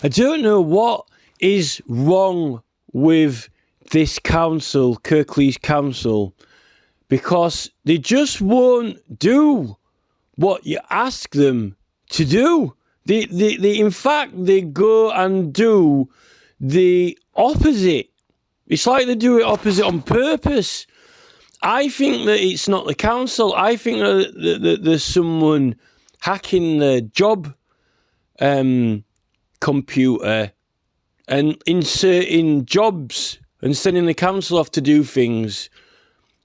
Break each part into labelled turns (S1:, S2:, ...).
S1: I don't know what is wrong with this council, Kirklees Council, because they just won't do what you ask them to do. They in fact, they go and do the opposite. It's like they do it opposite on purpose. I think that it's not the council. I think that there's someone hacking the job computer and inserting jobs and sending the council off to do things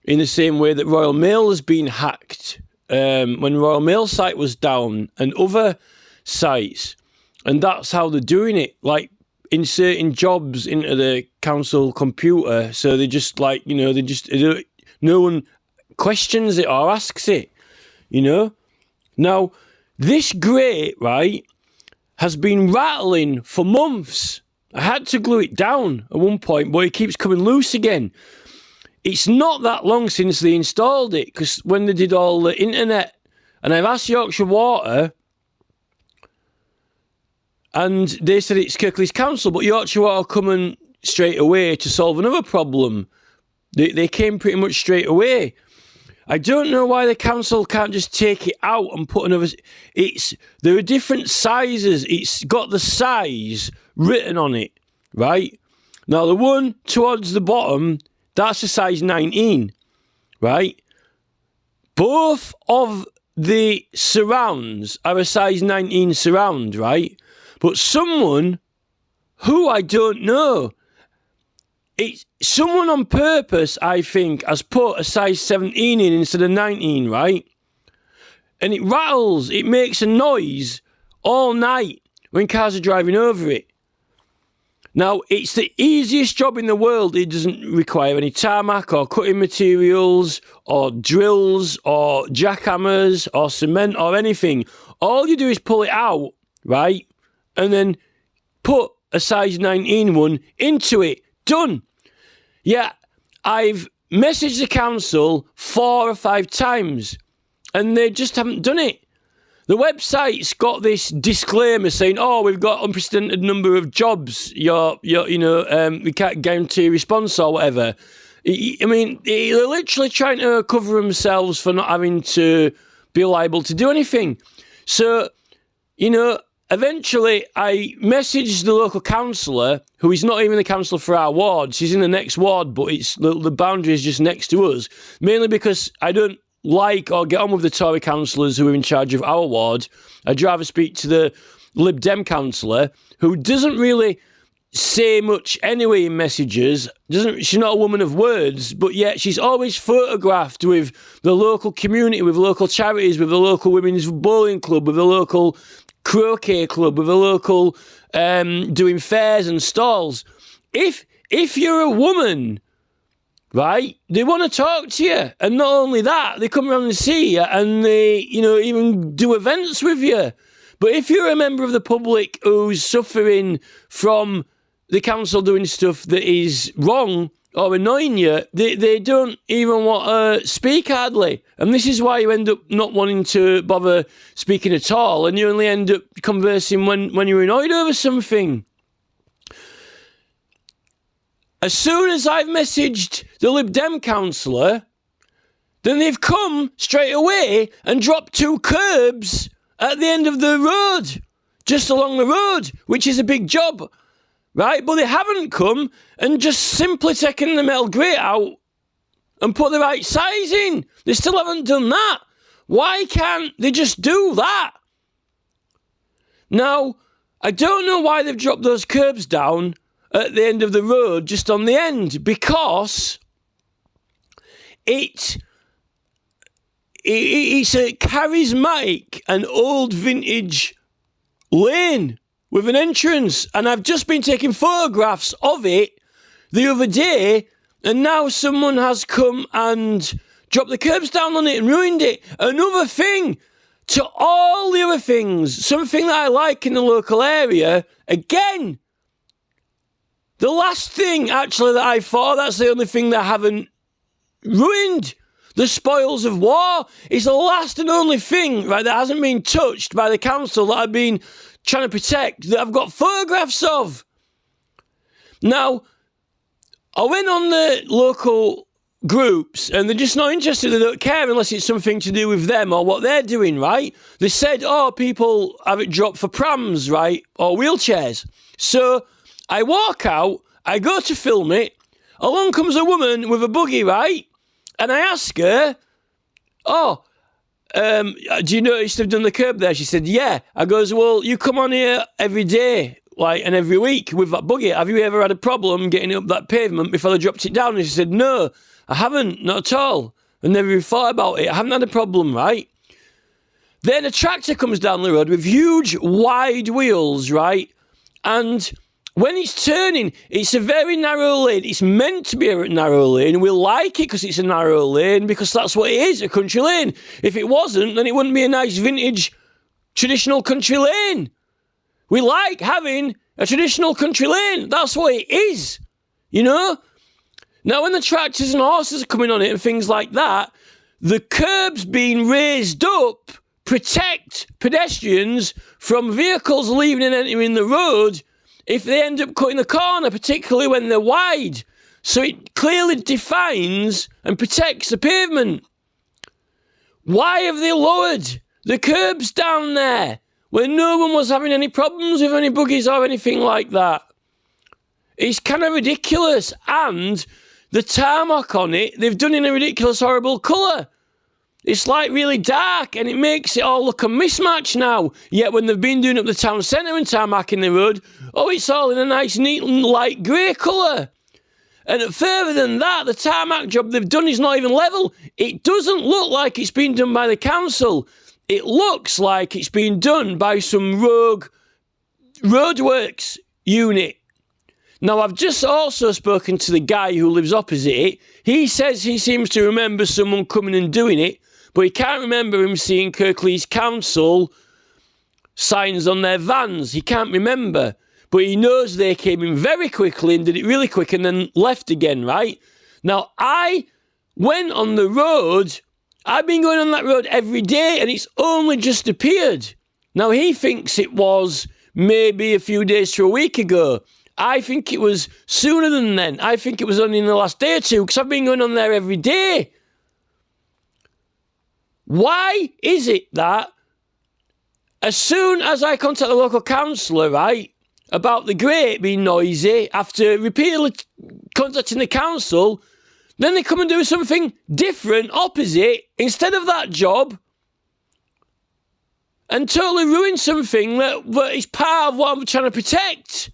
S1: in the same way that Royal Mail has been hacked when Royal Mail site was down and other sites. And that's how they're doing it, like inserting jobs into the council computer. So they just like, no one questions it or asks it, Now, this grate, right, has been rattling for months. I had to glue it down at one point, but it keeps coming loose again. It's not that long since they installed it, because when they did all the internet, and I've asked Yorkshire Water, and they said it's Kirklees Council, but Yorkshire Water coming straight away to solve another problem. They came pretty much straight away. I don't know why the council can't just take it out and put another... There are different sizes. It's got the size written on it, right? Now, the one towards the bottom, that's a size 19, right? Both of the surrounds are a size 19 surround, right? But someone who I don't know, someone on purpose, I think, has put a size 17 in instead of 19, right? And it rattles, it makes a noise all night when cars are driving over it. Now, it's the easiest job in the world. It doesn't require any tarmac or cutting materials or drills or jackhammers or cement or anything. All you do is pull it out, right? And then put a size 19 one into it. Done. Yeah, I've messaged the council 4 or 5 times and they just haven't done it. The website's got this disclaimer saying, "Oh, we've got unprecedented number of jobs. We can't guarantee a response or whatever." I mean, they're literally trying to cover themselves for not having to be liable to do anything. So, eventually I messaged the local councillor, who is not even the councillor for our ward. She's in the next ward, but it's the boundary is just next to us. Mainly because I don't like or get on with the Tory councillors who are in charge of our ward. I'd rather speak to the Lib Dem councillor, who doesn't really say much anyway in messages. She's not a woman of words, but yet she's always photographed with the local community, with local charities, with the local women's bowling club, with the local croquet club, with a local doing fairs and stalls. If you're a woman, right, they want to talk to you, and not only that, they come around and see you, and they even do events with you. But if you're a member of the public who's suffering from the council doing stuff that is wrong or annoying you, they don't even want to speak hardly. And this is why you end up not wanting to bother speaking at all, and you only end up conversing when you're annoyed over something. As soon as I've messaged the Lib Dem councillor, then they've come straight away and dropped 2 curbs at the end of the road, just along the road, which is a big job. Right, but they haven't come and just simply taken the metal grate out and put the right size in. They still haven't done that. Why can't they just do that? Now, I don't know why they've dropped those curbs down at the end of the road, just on the end, because it's a charismatic and old vintage lane with an entrance, and I've just been taking photographs of it the other day, and now someone has come and dropped the curbs down on it and ruined it. Another thing to all the other things, something that I like in the local area, again, the last thing actually that I thought, that's the only thing that I haven't ruined. The spoils of war is the last and only thing, right, that hasn't been touched by the council that I've been trying to protect, that I've got photographs of. Now, I went on the local groups and they're just not interested. They don't care unless it's something to do with them or what they're doing, right? They said, oh, people have it dropped for prams, right, or wheelchairs. So I walk out, I go to film it. Along comes a woman with a buggy, right? And I ask her, oh, do you notice they've done the curb there? She said, yeah. I goes, well, you come on here every day, like, and every week with that buggy. Have you ever had a problem getting up that pavement before they dropped it down? And she said, no, I haven't, not at all. I never even thought about it. I haven't had a problem, right? Then a tractor comes down the road with huge, wide wheels, right? And when it's turning, it's a very narrow lane. It's meant to be a narrow lane. We like it because it's a narrow lane, because that's what it is, a country lane. If it wasn't, then it wouldn't be a nice vintage traditional country lane. We like having a traditional country lane. That's what it is, you know? Now, when the tractors and horses are coming on it and things like that, the curbs being raised up protect pedestrians from vehicles leaving and entering the road if they end up cutting the corner, particularly when they're wide. So it clearly defines and protects the pavement. Why have they lowered the curbs down there when no one was having any problems with any buggies or anything like that? It's kind of ridiculous. And the tarmac on it, they've done in a ridiculous, horrible colour. It's like really dark and it makes it all look a mismatch now. Yet when they've been doing up the town centre and tarmacking the road, oh, it's all in a nice, neat, light grey colour. And further than that, the tarmac job they've done is not even level. It doesn't look like it's been done by the council. It looks like it's been done by some rogue roadworks unit. Now, I've just also spoken to the guy who lives opposite it. He says he seems to remember someone coming and doing it, but he can't remember him seeing Kirklees Council signs on their vans. He can't remember. But he knows they came in very quickly and did it really quick and then left again, right? Now, I went on the road. I've been going on that road every day and it's only just appeared. Now, he thinks it was maybe a few days to a week ago. I think it was sooner than then. I think it was only in the last day or two because I've been going on there every day. Why is it that as soon as I contact the local councillor, right, about the grate being noisy, after repeatedly contacting the council, then they come and do something different, opposite, instead of that job, and totally ruin something that is part of what I'm trying to protect?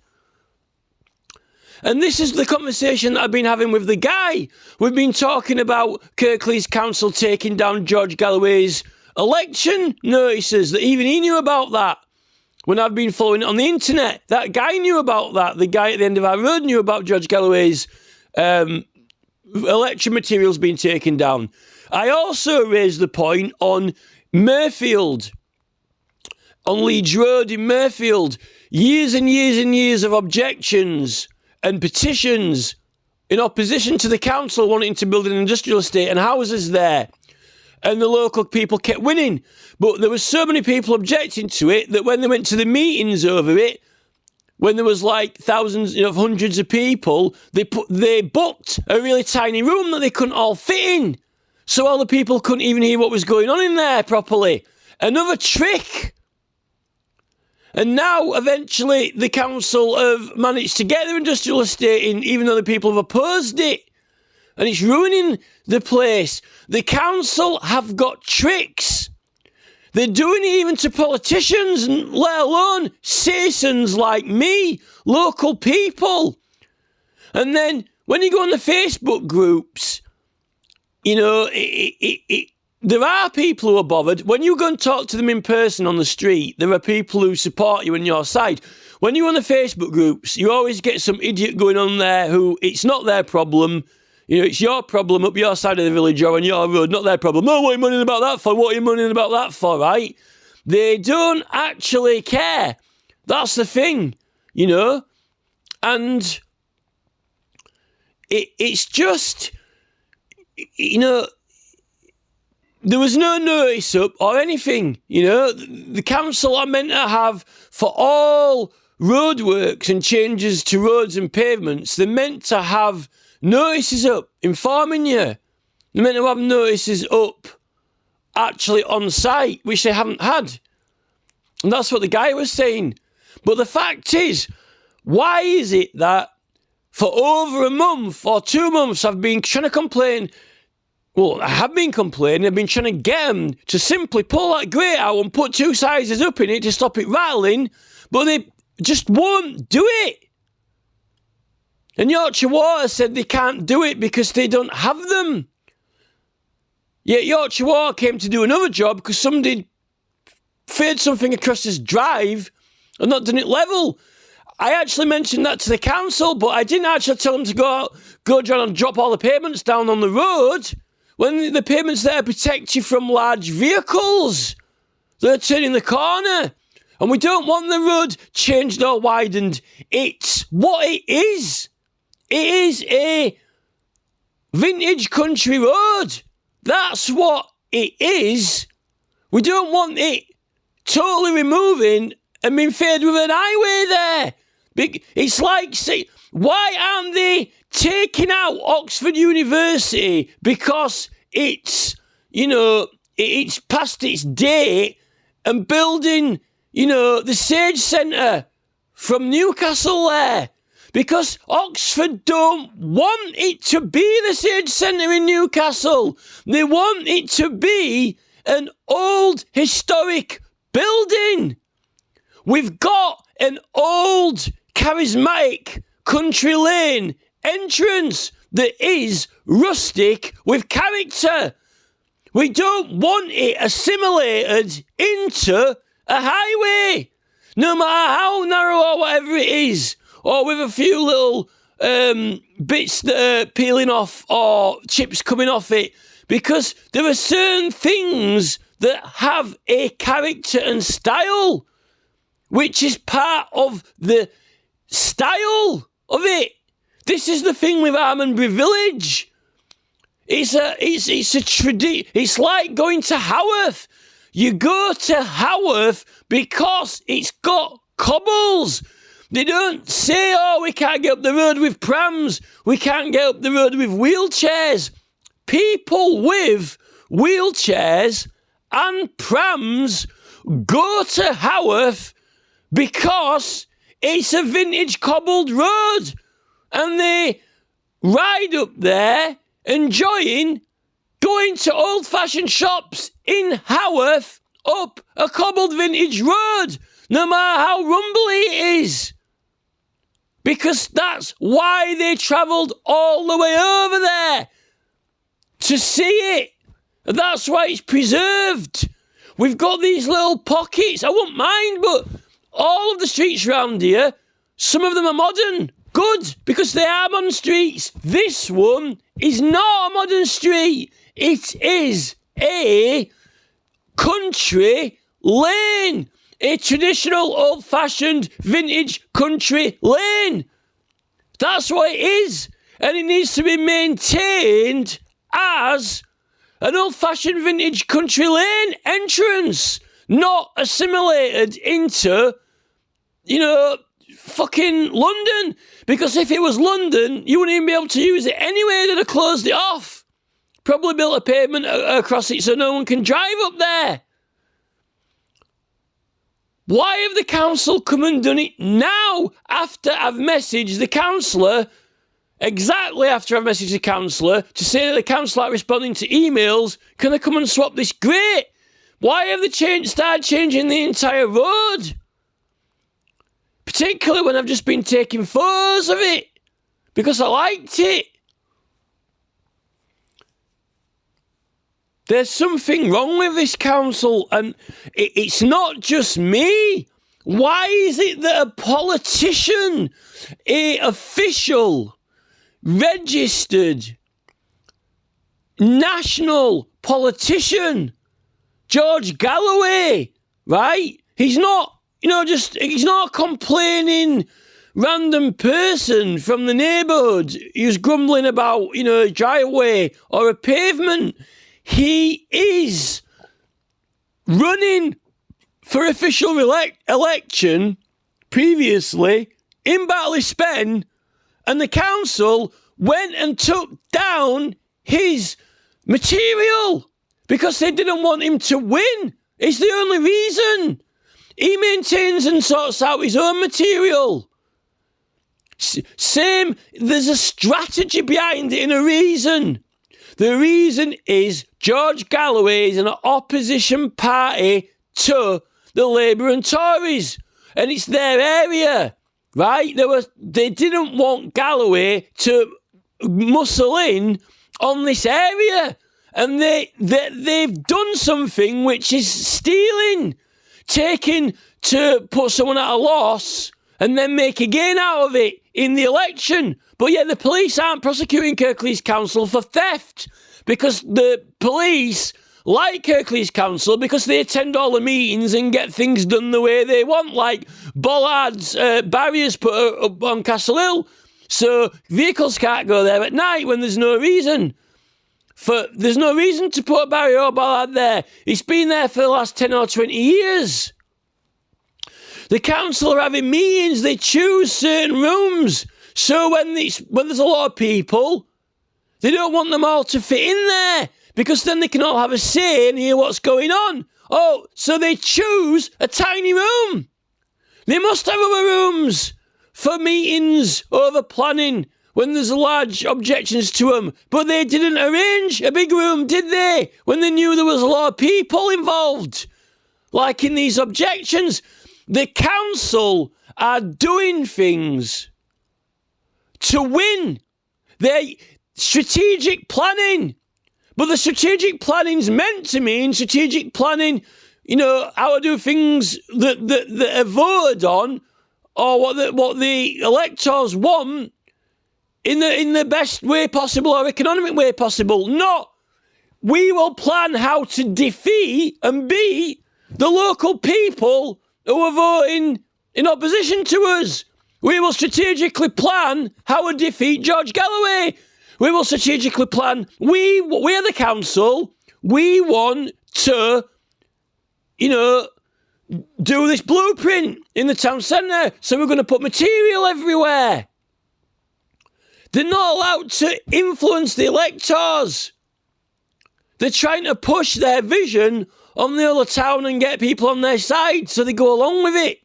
S1: And this is the conversation that I've been having with the guy. We've been talking about Kirklees Council taking down George Galloway's election notices, that even he knew about that. When I've been following it on the internet, that guy knew about that. The guy at the end of our road knew about George Galloway's election materials being taken down. I also raised the point on Murfield, on Leeds Road in Murfield. Years and years and years of objections and petitions in opposition to the council wanting to build an industrial estate and houses there. And the local people kept winning. But there were so many people objecting to it that when they went to the meetings over it, when there was like thousands, hundreds of people, they booked a really tiny room that they couldn't all fit in. So all the people couldn't even hear what was going on in there properly. Another trick. And now, eventually, the council have managed to get their industrial estate in, even though the people have opposed it. And it's ruining the place. The council have got tricks. They're doing it even to politicians, let alone citizens like me, local people. And then, when you go on the Facebook groups, there are people who are bothered. When you go and talk to them in person on the street, there are people who support you on your side. When you're on the Facebook groups, you always get some idiot going on there who it's not their problem. It's your problem up your side of the village or on your road, not their problem. Oh, what are you moaning about that for? What are you moaning about that for, right? They don't actually care. That's the thing, And it's just, there was no notice up or anything. You know, the council are meant to have, for all roadworks and changes to roads and pavements, they're meant to have notices up informing you. They're meant to have notices up actually on site, which they haven't had. And that's what the guy was saying. But the fact is, why is it that for over a month or 2 months I've been trying to complain? Well, I have been complaining. I've been trying to get them to simply pull that grate out and put 2 sizes up in it to stop it rattling, but they just won't do it. And Yorkshire Water said they can't do it because they don't have them. Yet Yorkshire Water came to do another job because somebody feared something across his drive and not done it level. I actually mentioned that to the council, but I didn't actually tell them to go down and drop all the pavements down on the road when the pavements there protect you from large vehicles that are turning the corner. And we don't want the road changed or widened. It's what it is. It is a vintage country road. That's what it is. We don't want it totally removing and being fed with an highway there. It's like, why aren't they taking out Oxford University because it's, it's past its date and building, the Sage Centre from Newcastle there? Because Oxford don't want it to be the Sage Centre in Newcastle. They want it to be an old historic building. We've got an old charismatic country lane entrance that is rustic with character. We don't want it assimilated into a highway, no matter how narrow or whatever it is, or with a few little bits that are peeling off or chips coming off it, because there are certain things that have a character and style, which is part of the style of it. This is the thing with Almondbury Village. It's a tradition. It's like going to Haworth. You go to Haworth because it's got cobbles. They don't say, oh, we can't get up the road with prams. We can't get up the road with wheelchairs. People with wheelchairs and prams go to Haworth because it's a vintage cobbled road. And they ride up there enjoying going to old-fashioned shops in Haworth up a cobbled vintage road, no matter how rumbly it is. Because that's why they travelled all the way over there, to see it. That's why it's preserved. We've got these little pockets. I won't mind, but all of the streets around here, some of them are modern. Good, because they are modern streets. This one is not a modern street. It is a country lane. A traditional, old-fashioned, vintage country lane. That's what it is. And it needs to be maintained as an old-fashioned vintage country lane entrance, not assimilated into, fucking London. Because if it was London, you wouldn't even be able to use it anyway. They'd have closed it off. Probably built a pavement across it so no one can drive up there. Why have the council come and done it now after I've messaged the councillor? Exactly after I've messaged the councillor to say that the councillor aren't responding to emails. Can they come and swap this grate? Why have they started changing the entire road? Particularly when I've just been taking photos of it. Because I liked it. There's something wrong with this council, and it's not just me. Why is it that a politician, a official, registered, national politician, George Galloway, right? He's not, he's not a complaining random person from the neighbourhood who's grumbling about, a driveway or a pavement. he is running for official election previously in Batley-Spen, and the council went and took down his material because they didn't want him to win. It's the only reason. He maintains and sorts out his own material. Same, there's a strategy behind it and a reason. The reason is George Galloway is an opposition party to the Labour and Tories, and it's their area, right? They didn't want Galloway to muscle in on this area, and they've done something which is stealing, taking to put someone at a loss and then make a gain out of it in the election. But yet the police aren't prosecuting Kirklees Council for theft, because the police like Kirklees Council because they attend all the meetings and get things done the way they want, like bollards, barriers put up on Castle Hill, so vehicles can't go there at night when there's no reason. There's no reason to put a barrier or bollard there. It's been there for the last 10 or 20 years. The council are having meetings, they choose certain rooms, so when there's a lot of people, they don't want them all to fit in there, because then they can all have a say and hear what's going on. Oh, so they choose a tiny room. They must have other rooms for meetings over planning when there's large objections to them. But they didn't arrange a big room, did they? When they knew there was a lot of people involved, like in these objections. The council are doing things to win. They're strategic planning. But the strategic planning's meant to mean strategic planning, how to do things that are voted on, or what the electors want in the best way possible or economic way possible. Not, we will plan how to defeat and beat the local people who are voting in opposition to us. We will strategically plan how to defeat George Galloway. We will strategically plan. We are the council. We want to, do this blueprint in the town centre. So we're going to put material everywhere. They're not allowed to influence the electors. They're trying to push their vision on the other town and get people on their side so they go along with it.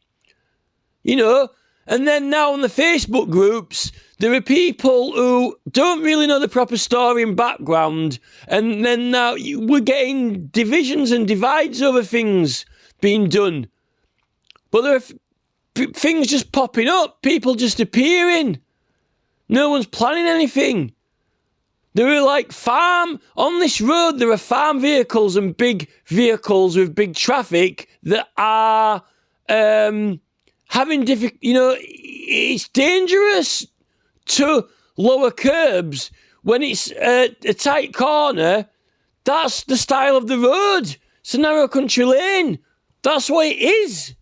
S1: And then now on the Facebook groups, there are people who don't really know the proper story and background, and then now we're getting divisions and divides over things being done. But there are things just popping up, people just appearing. No one's planning anything. There are on this road, there are farm vehicles and big vehicles with big traffic that are having it's dangerous to lower curbs when it's a tight corner. That's the style of the road. It's a narrow country lane. That's what it is.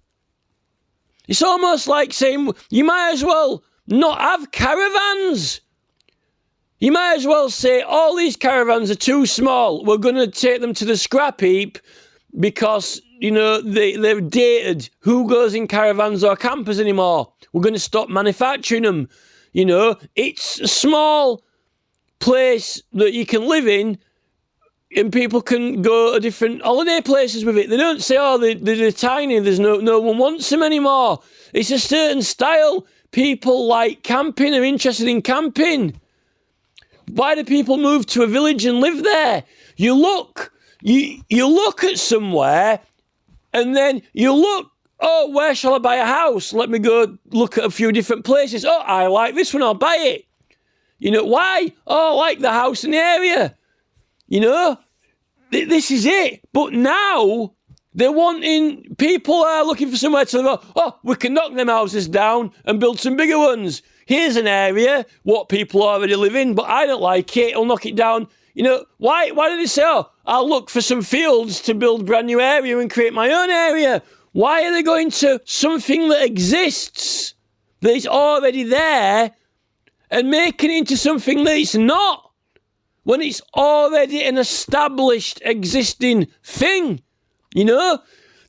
S1: It's almost like saying you might as well not have caravans. You might as well say all these caravans are too small. We're going to take them to the scrap heap because, they're dated. Who goes in caravans or campers anymore? We're going to stop manufacturing them. It's a small place that you can live in and people can go to different holiday places with it. They don't say, they're tiny, there's no one wants them anymore. It's a certain style. People like camping, are interested in camping. Why do people move to a village and live there? You look at somewhere and then you look, oh, where shall I buy a house? Let me go look at a few different places. Oh, I like this one, I'll buy it. Why? Oh, I like the house in the area. This is it. But now people are looking for somewhere to live. Oh, we can knock them houses down and build some bigger ones. Here's an area, what people already live in, but I don't like it, I'll knock it down. Why did they say, I'll look for some fields to build a brand new area and create my own area? Why are they going to something that exists, that is already there, and making it into something that it's not? when it's already an established, existing thing? You know?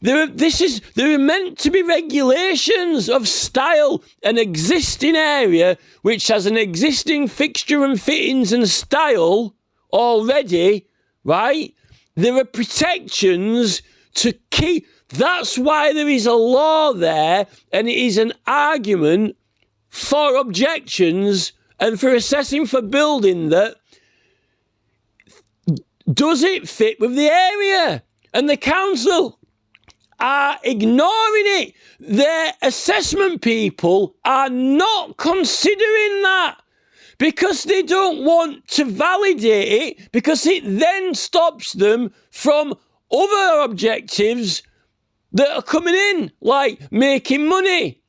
S1: There are meant to be regulations of style, an existing area which has an existing fixture and fittings and style already, right? There are protections to keep. That's why there is a law there, and it is an argument for objections and for assessing for building that does it fit with the area? And the council are ignoring it. Their assessment people are not considering that because they don't want to validate it, because it then stops them from other objectives that are coming in, like making money,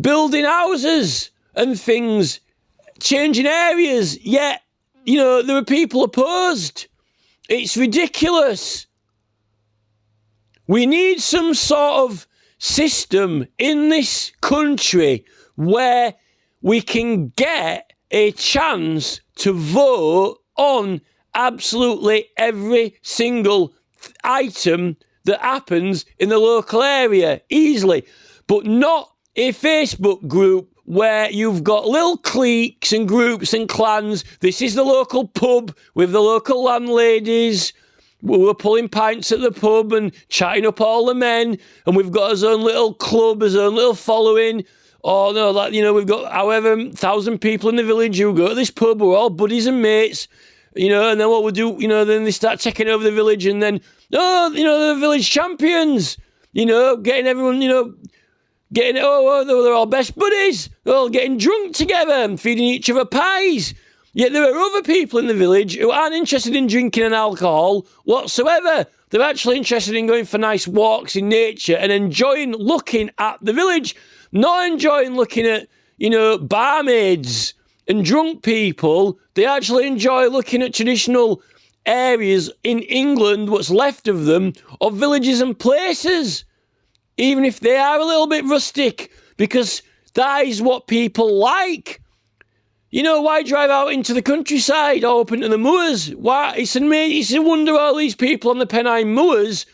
S1: building houses and things, changing areas. Yet, you know, there are people opposed. It's ridiculous. We need some sort of system in this country where we can get a chance to vote on absolutely every single item that happens in the local area easily, but not a Facebook group where you've got little cliques and groups and clans. This is the local pub with the local landladies. We're pulling pints at the pub and chatting up all the men, and we've got our own little club, our own little following. Oh no, that, you know, we've got however 1,000 people in the village who go to this pub. We're all buddies and mates, you know. And then what we do, you know, then they start taking over the village, and then you know, the village champions, you know, getting everyone, you know, getting they're all best buddies. They're all getting drunk together and feeding each other pies. Yet there are other people in the village who aren't interested in drinking and alcohol whatsoever. They're actually interested in going for nice walks in nature and enjoying looking at the village, not enjoying looking at, you know, barmaids and drunk people. They actually enjoy looking at traditional areas in England, what's left of them, of villages and places, even if they are a little bit rustic, because that is what people like. You know, why drive out into the countryside or up into the moors? Why? It's a wonder all these people on the Pennine moors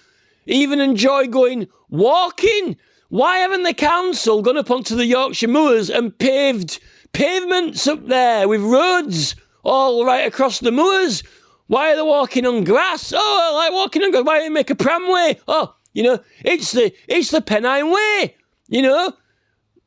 S1: even enjoy going walking. Why haven't the council gone up onto the Yorkshire moors and paved pavements up there with roads all right across the moors? Why are they walking on grass? Oh, I like walking on grass. Why don't they make a pramway? Oh, you know, it's the Pennine Way, you know.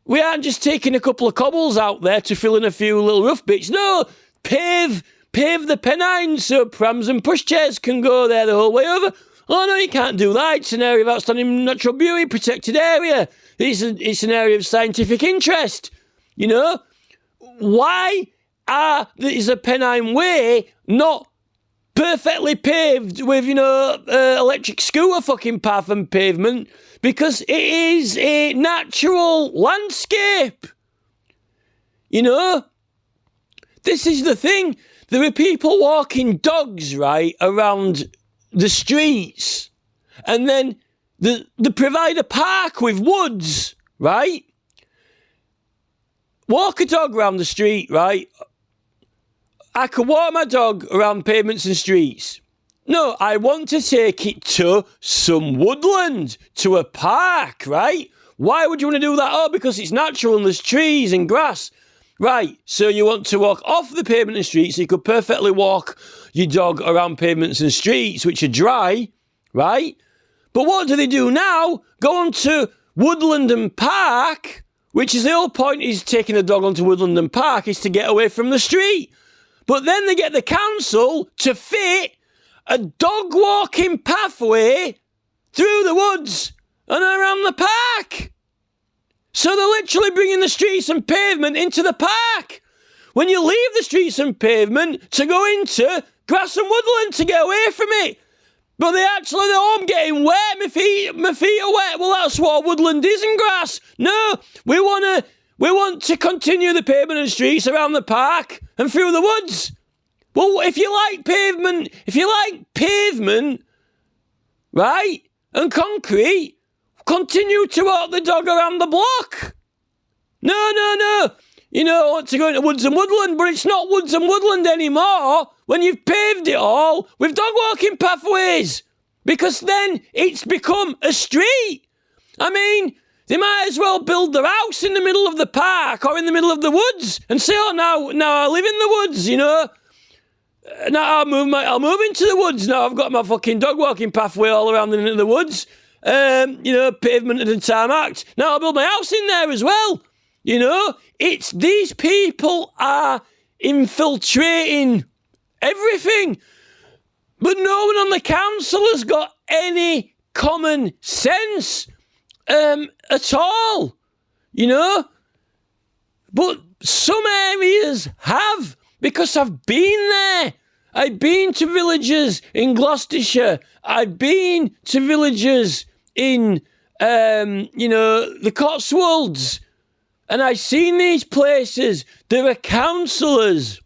S1: We aren't just taking a couple of cobbles out there to fill in a few little rough bits. No, pave the Pennine so prams and pushchairs can go there the whole way over. Oh no, you can't do that. It's an area of outstanding natural beauty, protected area. It's an area of scientific interest. You know, why is the Pennine Way not perfectly paved with, you know, electric scooter fucking path and pavement? Because it is a natural landscape. You know? This is the thing. There are people walking dogs, right, around the streets. And then they provide a park with woods, right? Walk a dog around the street, right? I could walk my dog around pavements and streets. No, I want to take it to some woodland, to a park, right? Why would you want to do that? Oh, because it's natural and there's trees and grass. Right, so you want to walk off the pavement and streets, so you could perfectly walk your dog around pavements and streets, which are dry, right? But what do they do now? Go on to woodland and park, which is the whole point, is taking the dog onto woodland and park, is to get away from the street. But then they get the council to fit a dog walking pathway through the woods and around the park. So they're literally bringing the streets and pavement into the park. When you leave the streets and pavement to go into grass and woodland to get away from it. But they're I'm getting wet, my feet are wet. Well, that's what woodland is and grass. No, we want to continue the pavement and streets around the park and through the woods. Well, if you like pavement, right, and concrete, continue to walk the dog around the block. No. You know, I want to go into Woods and Woodland, but it's not Woods and Woodland anymore when you've paved it all with dog walking pathways. Because then it's become a street. I mean, they might as well build their house in the middle of the park or in the middle of the woods and say, oh, now I live in the woods, you know. Now I'll move into the woods now. I've got my fucking dog walking pathway all around the woods. You know, pavemented and tarmacked. Now I'll build my house in there as well. You know, it's these people are infiltrating everything. But no one on the council has got any common sense at all, you know. But some areas have, because I've been there. I've been to villages in Gloucestershire. I've been to villages in, you know, the Cotswolds. And I've seen these places. There are councillors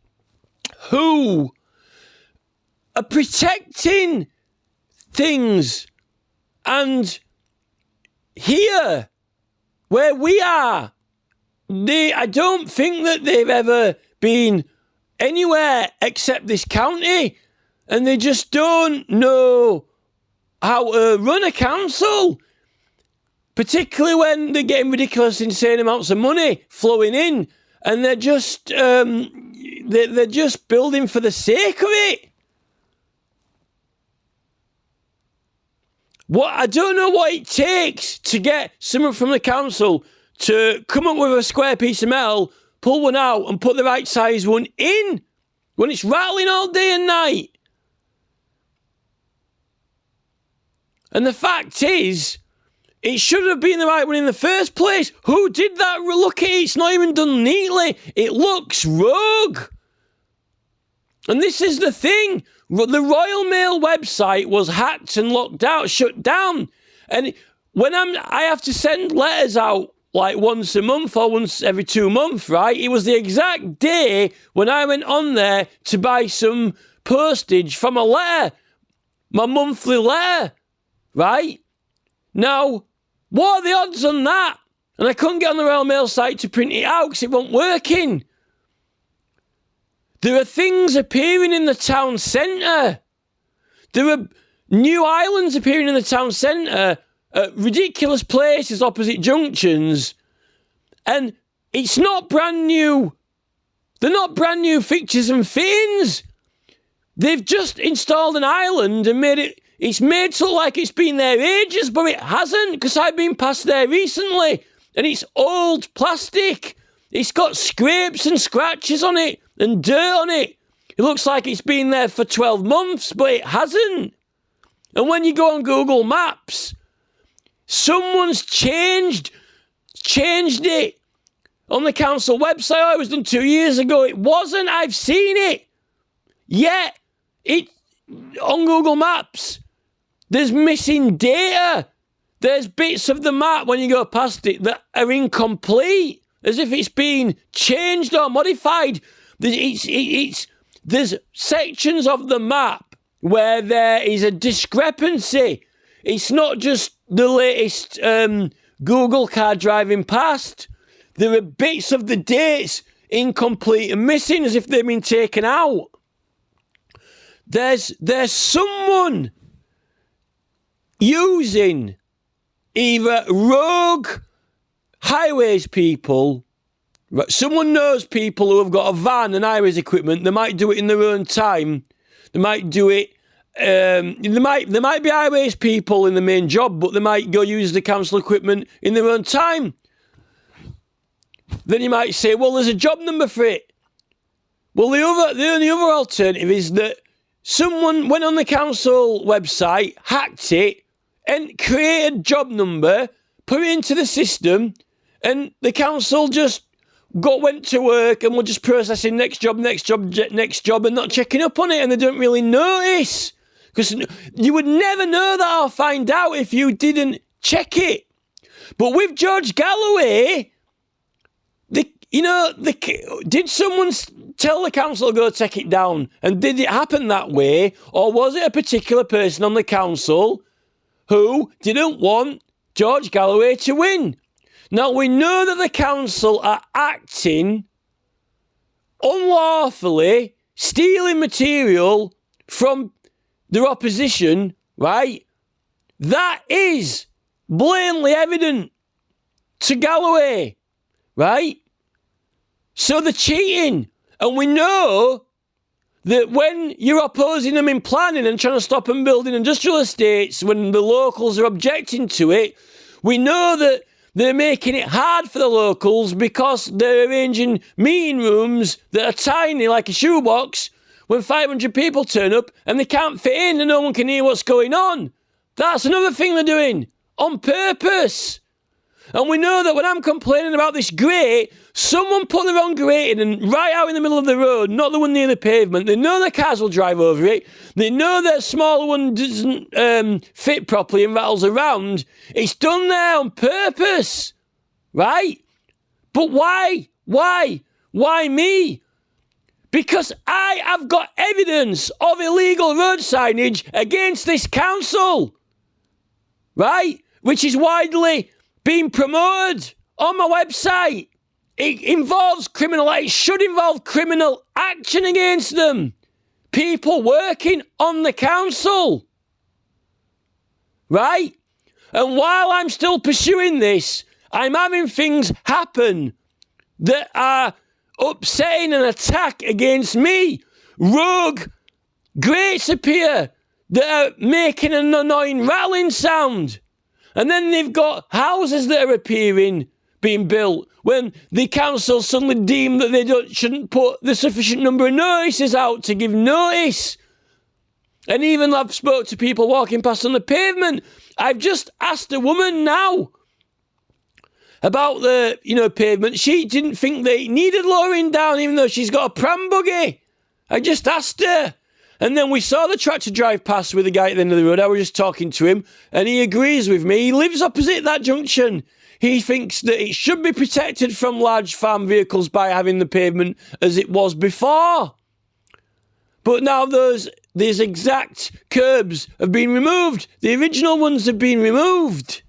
S1: who are protecting things. And here, where we are, I don't think that they've ever been anywhere except this county. And they just don't know how to run a council. Particularly when they're getting ridiculous, insane amounts of money flowing in. And they're just, they're just building for the sake of it. I don't know what it takes to get someone from the council to come up with a square piece of metal, pull one out and put the right size one in when it's rattling all day and night. And the fact is, it should have been the right one in the first place. Who did that? Look at it, it's not even done neatly. It looks rogue. And this is the thing. The Royal Mail website was hacked and locked out, shut down. And when I have to send letters out like once a month or once every 2 months, right? It was the exact day when I went on there to buy some postage from a letter, my monthly letter, right? Now, what are the odds on that? And I couldn't get on the Royal Mail site to print it out because it wasn't working. There are things appearing in the town centre. There are new islands appearing in the town centre at ridiculous places opposite junctions. And it's not brand new. They're not brand new fixtures and fittings. They've just installed an island and it's made to look like it's been there ages, but it hasn't, because I've been past there recently. And it's old plastic. It's got scrapes and scratches on it and dirt on it. It looks like it's been there for 12 months, but it hasn't. And when you go on Google Maps, someone's changed it on the council website. Oh, it was done 2 years ago. It wasn't. I've seen it. Yet, on Google Maps, there's missing data. There's bits of the map when you go past it that are incomplete, as if it's been changed or modified. There's sections of the map where there is a discrepancy. It's not just the latest Google car driving past. There are bits of the dates incomplete and missing, as if they've been taken out. There's someone using either rogue highways people. Someone knows people who have got a van and highways equipment. They might do it in their own time. They might do it. There might be highways people in the main job, but they might go use the council equipment in their own time. Then you might say, well, there's a job number for it. Well, the only other alternative is that someone went on the council website, hacked it, and created a job number, put it into the system, and the council just went to work and were just processing next job, and not checking up on it, and they don't really notice. Because you would never know that or find out if you didn't check it. But with George Galloway, did someone tell the council to go take it down? And did it happen that way? Or was it a particular person on the council who didn't want George Galloway to win? Now, we know that the council are acting unlawfully stealing material from their opposition, right? That is blatantly evident to Galloway, right? So they're cheating. And we know that when you're opposing them in planning and trying to stop them building industrial estates, when the locals are objecting to it, we know that they're making it hard for the locals because they're arranging meeting rooms that are tiny like a shoebox when 500 people turn up and they can't fit in and no one can hear what's going on. That's another thing they're doing on purpose. And we know that when I'm complaining about this grate, someone put the wrong grate in and right out in the middle of the road, not the one near the pavement. They know the cars will drive over it. They know that a smaller one doesn't fit properly and rattles around. It's done there on purpose, right? But why? Why? Why me? Because I have got evidence of illegal road signage against this council, right? Which is widely being promoted on my website. It should involve criminal action against them. People working on the council. Right? And while I'm still pursuing this, I'm having things happen that are upsetting an attack against me. Rogue grates appear that are making an annoying rattling sound. And then they've got houses that are being built, when the council suddenly deem that they shouldn't put the sufficient number of notices out to give notice. And even I've spoke to people walking past on the pavement. I've just asked a woman now about the, pavement. She didn't think they needed lowering down, even though she's got a pram buggy. I just asked her. And then we saw the tractor drive past with the guy at the end of the road. I was just talking to him, and he agrees with me. He lives opposite that junction. He thinks that it should be protected from large farm vehicles by having the pavement as it was before. But now these exact curbs have been removed. The original ones have been removed.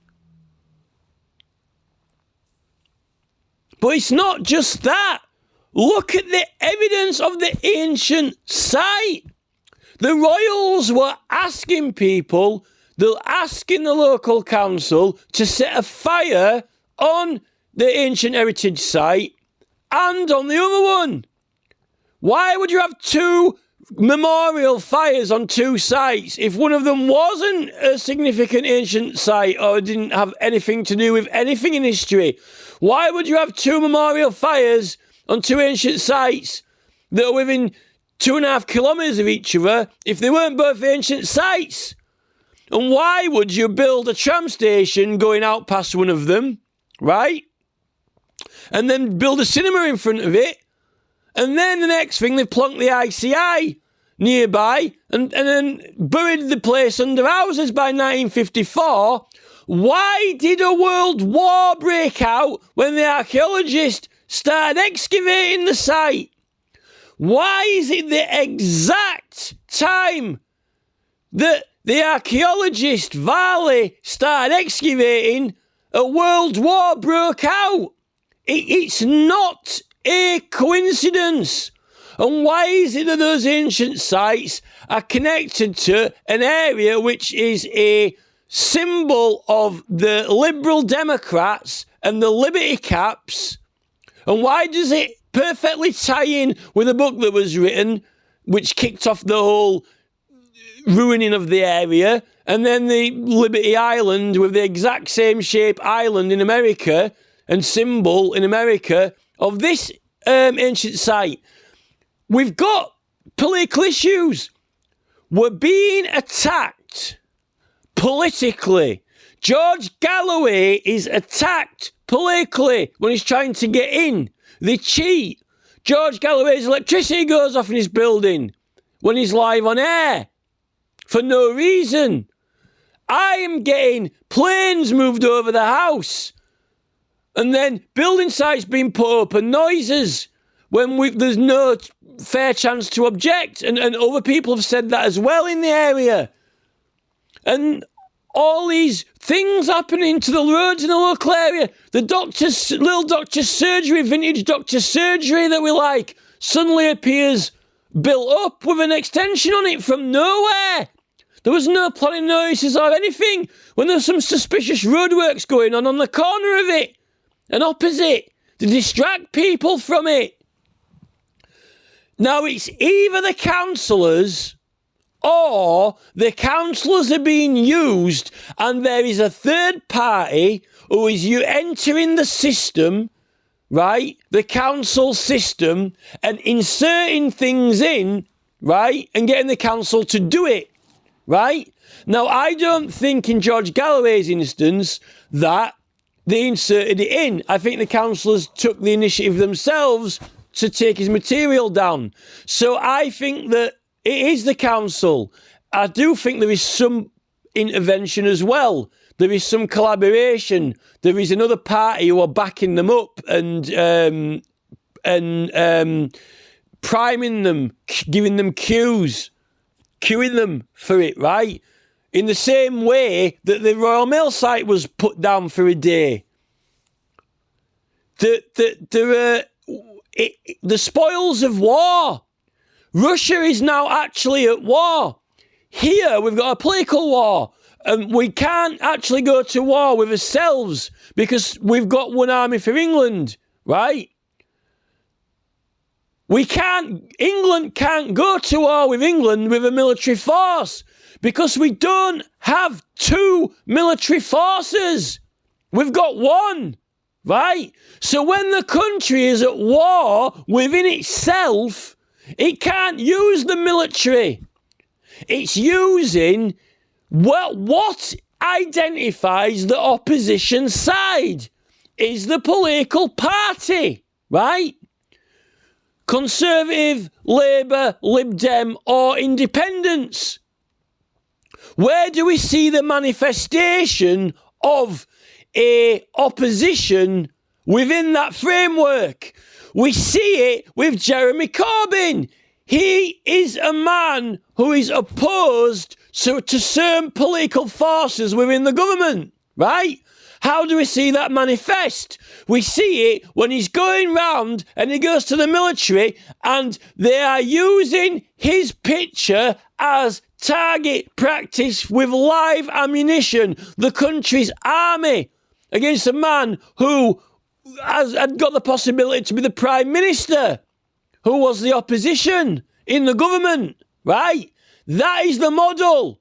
S1: But it's not just that. Look at the evidence of the ancient site. The royals were asking people, they're asking the local council to set a fire on the ancient heritage site and on the other one. Why would you have two memorial fires on two sites if one of them wasn't a significant ancient site or didn't have anything to do with anything in history? Why would you have two memorial fires on two ancient sites that are within 2.5 kilometres of each other if they weren't both ancient sites? And why would you build a tram station going out past one of them, right? And then build a cinema in front of it. And then the next thing, they've plonked the ICI nearby and then buried the place under houses by 1954. Why did a world war break out when the archaeologists started excavating the site? Why is it the exact time that the archaeologist Varley started excavating, a world war broke out? It's not a coincidence. And why is it that those ancient sites are connected to an area which is a symbol of the Liberal Democrats and the Liberty Caps? And why does it perfectly tie in with a book that was written which kicked off the whole ruining of the area, and then the Liberty Island with the exact same shape island in America and symbol in America of this ancient site? We've got political issues. We're being attacked politically. George Galloway is attacked politically when he's trying to get in. They cheat. George Galloway's electricity goes off in his building when he's live on air for no reason. I am getting planes moved over the house and then building sites being put up and noises when there's no fair chance to object. And other people have said that as well in the area. And all these things happening to the roads in the local area. The little doctor's surgery, vintage doctor's surgery that we like, suddenly appears built up with an extension on it from nowhere. There was no planning notices or anything when there was some suspicious roadworks going on the corner of it and opposite to distract people from it. Now it's either the councillors or the councillors are being used and there is a third party who is entering the system, right, the council system, and inserting things in, right, and getting the council to do it, right? Now, I don't think in George Galloway's instance that they inserted it in. I think the councillors took the initiative themselves to take his material down. So I think that it is the council. I do think there is some intervention as well. There is some collaboration. There is another party who are backing them up and priming them, giving them cueing them for it, right? In the same way that the Royal Mail site was put down for a day. The spoils of war. Russia is now actually at war. Here we've got a political war. And we can't actually go to war with ourselves because we've got one army for England, right? England can't go to war with England with a military force because we don't have two military forces. We've got one, right? So when the country is at war within itself, it can't use the military. It's using what identifies the opposition side is the political party, right? Conservative, Labour, Lib Dem, or independents. Where do we see the manifestation of a opposition within that framework? We see it with Jeremy Corbyn. He is a man who is opposed to certain political forces within the government, right? How do we see that manifest? We see it when he's going round and he goes to the military and they are using his picture as target practice with live ammunition, the country's army, against a man who had got the possibility to be the Prime Minister, who was the opposition in the government, right? That is the model.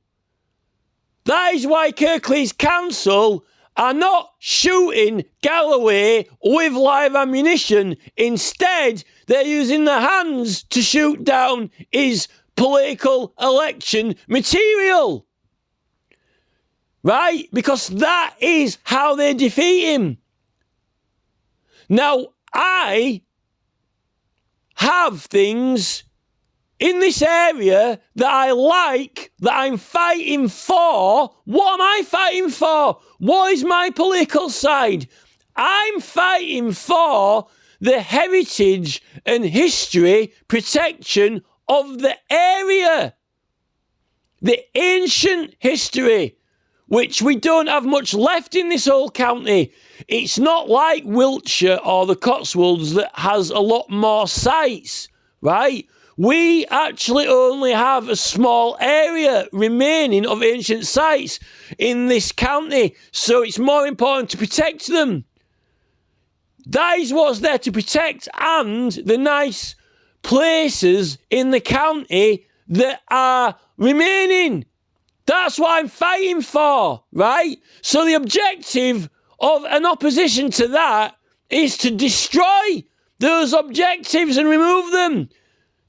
S1: That is why Kirklees Council are not shooting Galloway with live ammunition. Instead, they're using their hands to shoot down his political election material. Right? Because that is how they defeat him. Now, I have things in this area that I like, that I'm fighting for. What am I fighting for? What is my political side? I'm fighting for the heritage and history protection of the area. The ancient history, which we don't have much left in this whole county. It's not like Wiltshire or the Cotswolds that has a lot more sites, right? We actually only have a small area remaining of ancient sites in this county, so it's more important to protect them. That is what's there to protect, and the nice places in the county that are remaining. That's what I'm fighting for, right? So the objective of an opposition to that is to destroy those objectives and remove them.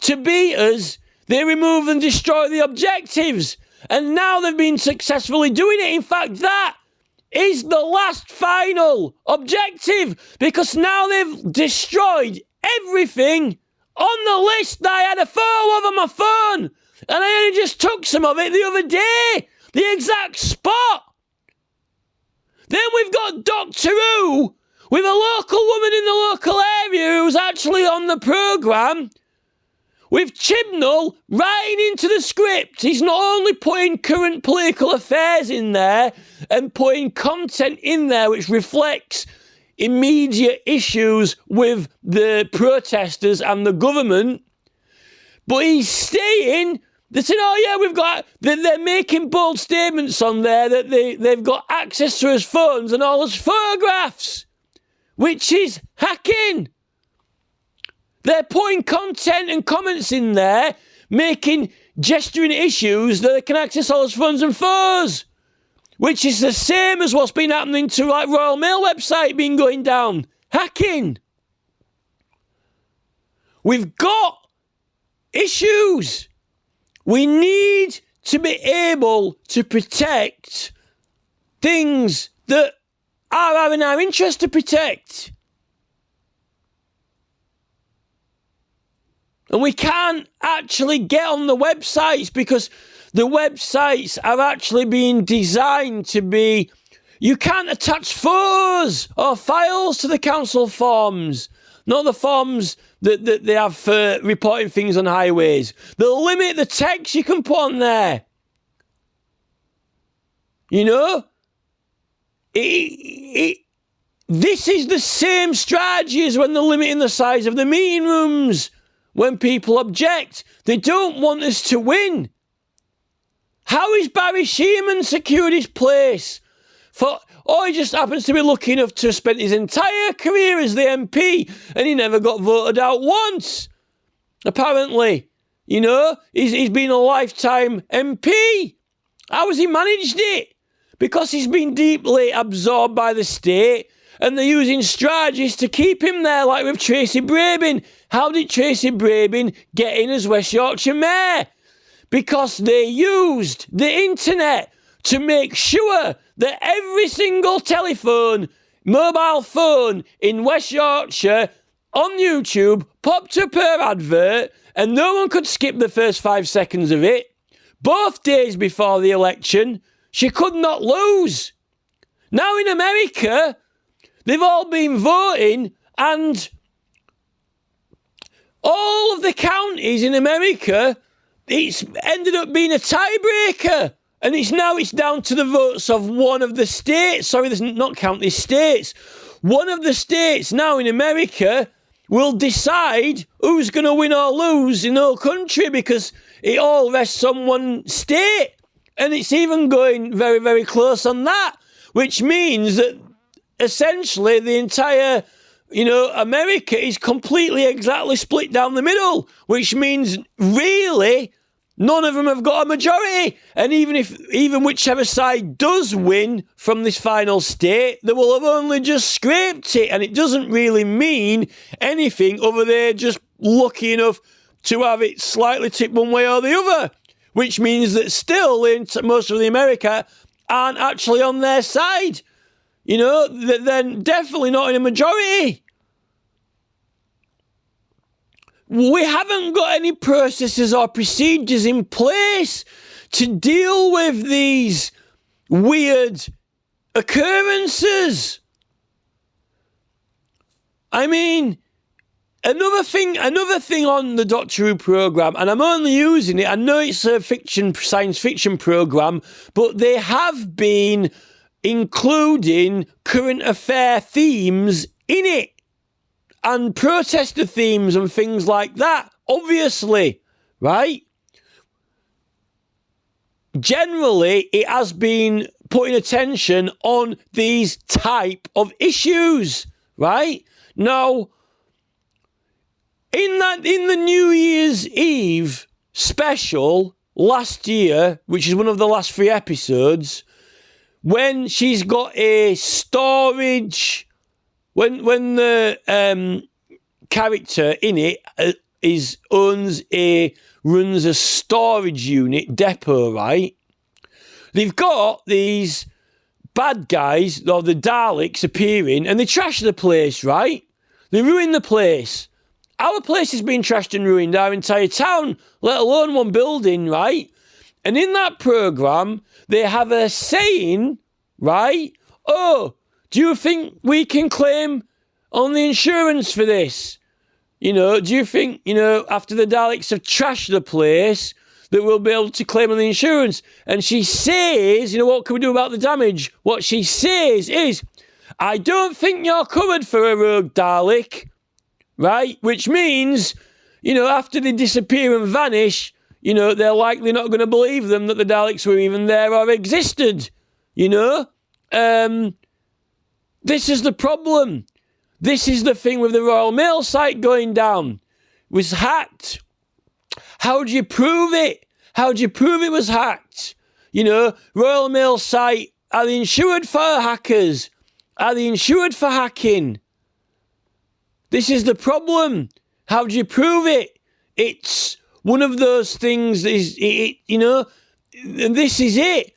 S1: To beat us, they remove and destroy the objectives. And now they've been successfully doing it. In fact, that is the last final objective, because now they've destroyed everything on the list that I had a photo of on my phone. And I only just took some of it the other day. The exact spot. Then we've got Doctor Who with a local woman in the local area who's actually on the programme. With Chibnall writing into the script. He's not only putting current political affairs in there and putting content in there which reflects immediate issues with the protesters and the government. But he's saying, they're saying, oh yeah, we've got, they're making bold statements on there that they've got access to his phones and all his photographs, which is hacking. They're putting content and comments in there, gesturing issues that they can access all his phones and photos, which is the same as what's been happening to like Royal Mail website being going down. Hacking. We've got issues. We need to be able to protect things that are in our interest to protect. And we can't actually get on the websites because the websites are actually being designed to be... You can't attach photos or files to the council forms. Not the forms that they have for reporting things on highways. They'll limit the text you can put on there. You know? This is the same strategy as when they're limiting the size of the meeting rooms. When people object, they don't want us to win. How is Barry Sheehan secured his place? He just happens to be lucky enough to have spent his entire career as the MP and he never got voted out once. Apparently, you know, he's been a lifetime MP. How has he managed it? Because he's been deeply absorbed by the state and they're using strategies to keep him there, like with Tracy Brabin. How did Tracy Brabin get in as West Yorkshire Mayor? Because they used the internet to make sure that every single mobile phone in West Yorkshire on YouTube popped up her advert and no one could skip the first 5 seconds of it. Both days before the election, she could not lose. Now in America, they've all been voting and all of the counties in America, it's ended up being a tiebreaker. And it's down to the votes of one of the states. Sorry, there's not counties, states. One of the states now in America will decide who's going to win or lose in the whole country because it all rests on one state. And it's even going very, very close on that, which means that essentially the entire, America is completely exactly split down the middle, which means really none of them have got a majority. And even whichever side does win from this final state, they will have only just scraped it. And it doesn't really mean anything other than just lucky enough to have it slightly tipped one way or the other. Which means that still most of the America aren't actually on their side. They're definitely not in a majority. We haven't got any processes or procedures in place to deal with these weird occurrences. I mean, another thing on the Doctor Who programme, and I'm only using it, I know it's a science fiction programme, but they have been including current affair themes in it. And protester themes and things like that, obviously, right? Generally, it has been putting attention on these type of issues, right? Now, in the New Year's Eve special last year, which is one of the last 3 episodes, when she's got a storage... When the character in it runs a storage unit depot, right? They've got these bad guys, or the Daleks, appearing, and they trash the place, right? They ruin the place. Our place has been trashed and ruined, our entire town, let alone one building, right? And in that programme, they have a saying, right? Oh, do you think we can claim on the insurance for this? Do you think, after the Daleks have trashed the place, that we'll be able to claim on the insurance? And she says, what can we do about the damage? What she says is, I don't think you're covered for a rogue Dalek, right? Which means, after they disappear and vanish, they're likely not going to believe them that the Daleks were even there or existed, This is the problem. This is the thing with the Royal Mail site going down. It was hacked. How do you prove it? How do you prove it was hacked? Royal Mail site, are they insured for hackers? Are they insured for hacking? This is the problem. How do you prove it? It's one of those things, and this is it.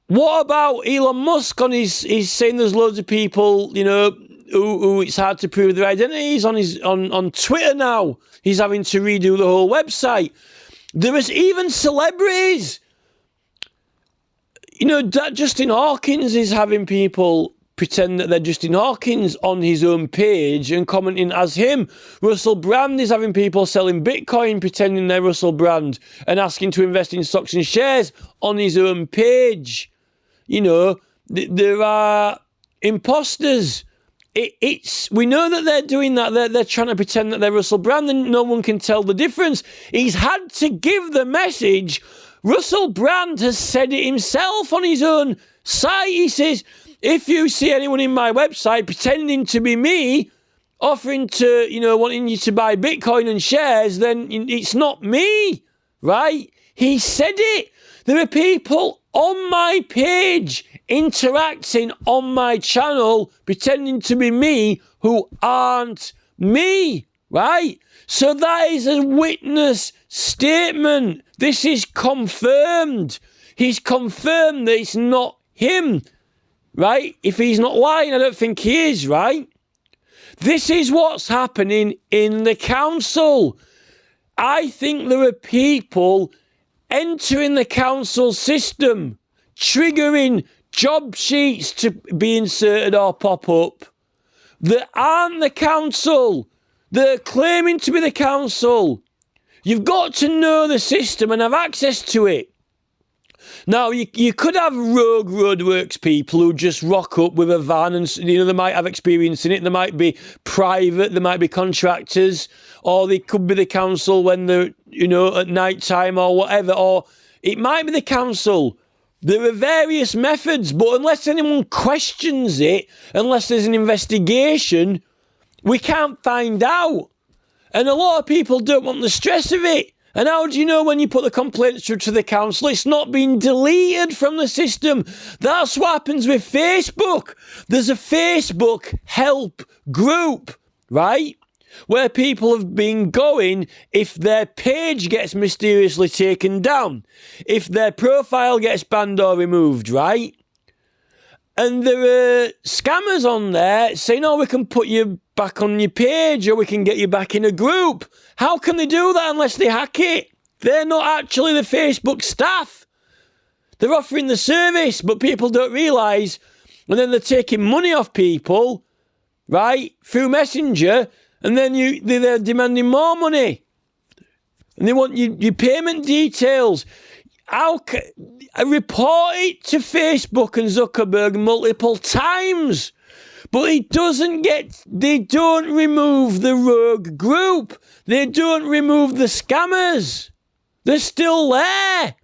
S1: What about Elon Musk he's saying there's loads of people, who it's hard to prove their identities on Twitter now. He's having to redo the whole website. There is even celebrities. Justin Hawkins is having people pretend that they're Justin Hawkins on his own page and commenting as him. Russell Brand is having people selling Bitcoin pretending they're Russell Brand and asking to invest in stocks and shares on his own page. There are imposters. We know that they're doing that. They're trying to pretend that they're Russell Brand and no one can tell the difference. He's had to give the message. Russell Brand has said it himself on his own site. He says, if you see anyone in my website pretending to be me, offering to, wanting you to buy Bitcoin and shares, then it's not me, right? He said it. There are people on my page interacting on my channel, pretending to be me who aren't me, right? So that is a witness statement. This is confirmed. He's confirmed that it's not him, right? If he's not lying, I don't think he is, right? This is what's happening in the council. I think there are people entering the council system, triggering job sheets to be inserted or pop up that aren't the council. They're claiming to be the council. You've got to know the system and have access to it. Now, you could have rogue roadworks people who just rock up with a van and, they might have experience in it. They might be private, they might be contractors, or they could be the council when they're, at night time or whatever, or it might be the council. There are various methods, but unless anyone questions it, unless there's an investigation, we can't find out. And a lot of people don't want the stress of it. And how do you know when you put the complaint through to the council, it's not been deleted from the system? That's what happens with Facebook. There's a Facebook help group, right? Where people have been going if their page gets mysteriously taken down, if their profile gets banned or removed, right? And there are scammers on there saying, oh, we can put you back on your page or we can get you back in a group. How can they do that unless they hack it? They're not actually the Facebook staff. They're offering the service, but people don't realise. And then they're taking money off people, right, through Messenger, and then they're demanding more money. And they want your payment details. I report it to Facebook and Zuckerberg multiple times. But they don't remove the rogue group. They don't remove the scammers. They're still there.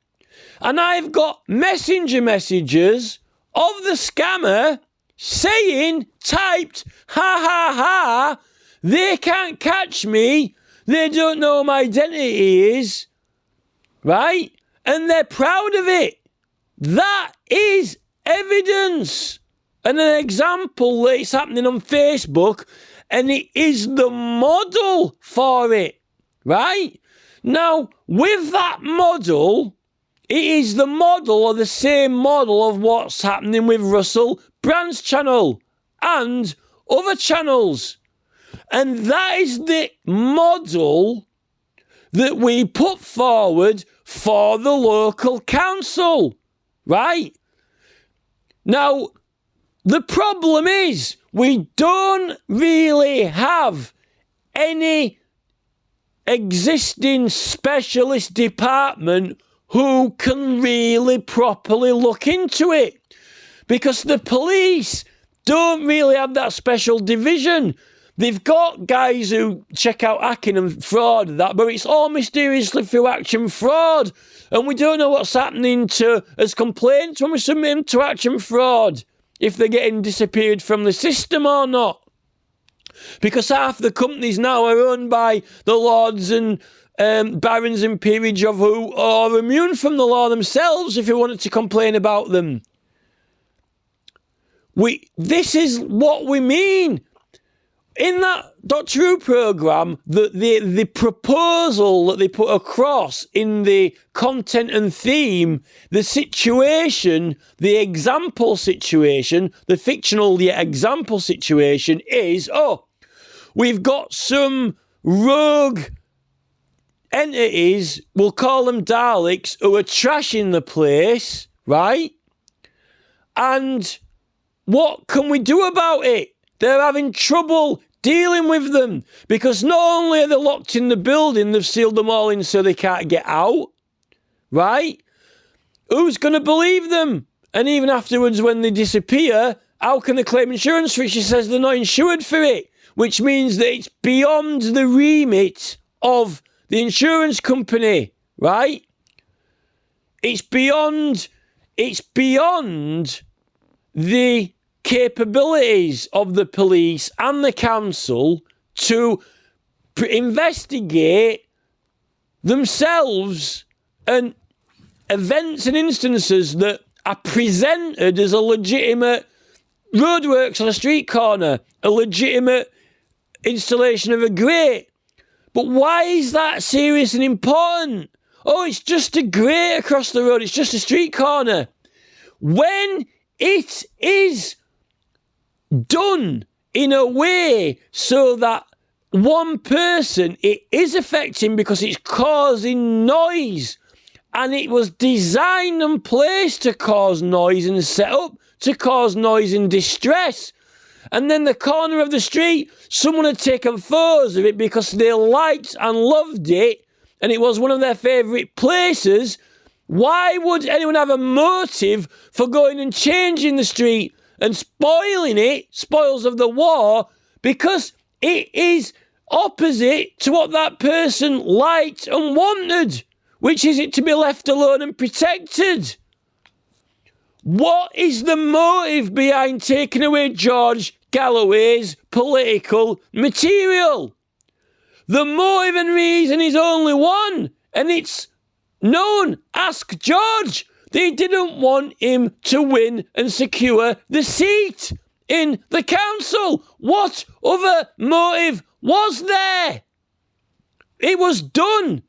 S1: And I've got messenger messages of the scammer saying, typed, ha ha ha, they can't catch me. They don't know what my identity is. Right? And they're proud of it. That is evidence. And an example that it's happening on Facebook, and it is the model for it, right? Now, with that model, it is the model or the same model of what's happening with Russell Brand's channel and other channels. And that is the model that we put forward for the local council, right? Now, the problem is we don't really have any existing specialist department who can really properly look into it. because the police don't really have that special division. They've got guys who check out hacking and fraud and that, but it's all mysteriously through Action Fraud. And we don't know what's happening to as complaints when we submit them to Action Fraud, if they're getting disappeared from the system or not. Because half the companies now are owned by the lords and barons and peerage of who are immune from the law themselves if you wanted to complain about them. This is what we mean. In that Doctor Who programme, the proposal that they put across in the content and theme, the situation, the example situation, the fictional yet example situation is, we've got some rogue entities, we'll call them Daleks, who are trashing the place, right? And what can we do about it? They're having trouble dealing with them because not only are they locked in the building, they've sealed them all in so they can't get out, right? Who's going to believe them? And even afterwards when they disappear, how can they claim insurance for it? She says they're not insured for it, which means that it's beyond the remit of the insurance company, right? It's beyond the capabilities of the police and the council to investigate themselves and events and instances that are presented as a legitimate roadworks on a street corner, a legitimate installation of a grate. But why is that serious and important? It's just a grate across the road, it's just a street corner. When it is done in a way so that one person it is affecting because it's causing noise, and it was designed and placed to cause noise and set up to cause noise and distress, and then the corner of the street, someone had taken photos of it because they liked and loved it and it was one of their favourite places. Why would anyone have a motive for going and changing the street and spoiling it, spoils of the war, because it is opposite to what that person liked and wanted, which is it to be left alone and protected? What is the motive behind taking away George Galloway's political material? The motive and reason is only one, and it's known. Ask George. They didn't want him to win and secure the seat in the council. What other motive was there? It was done.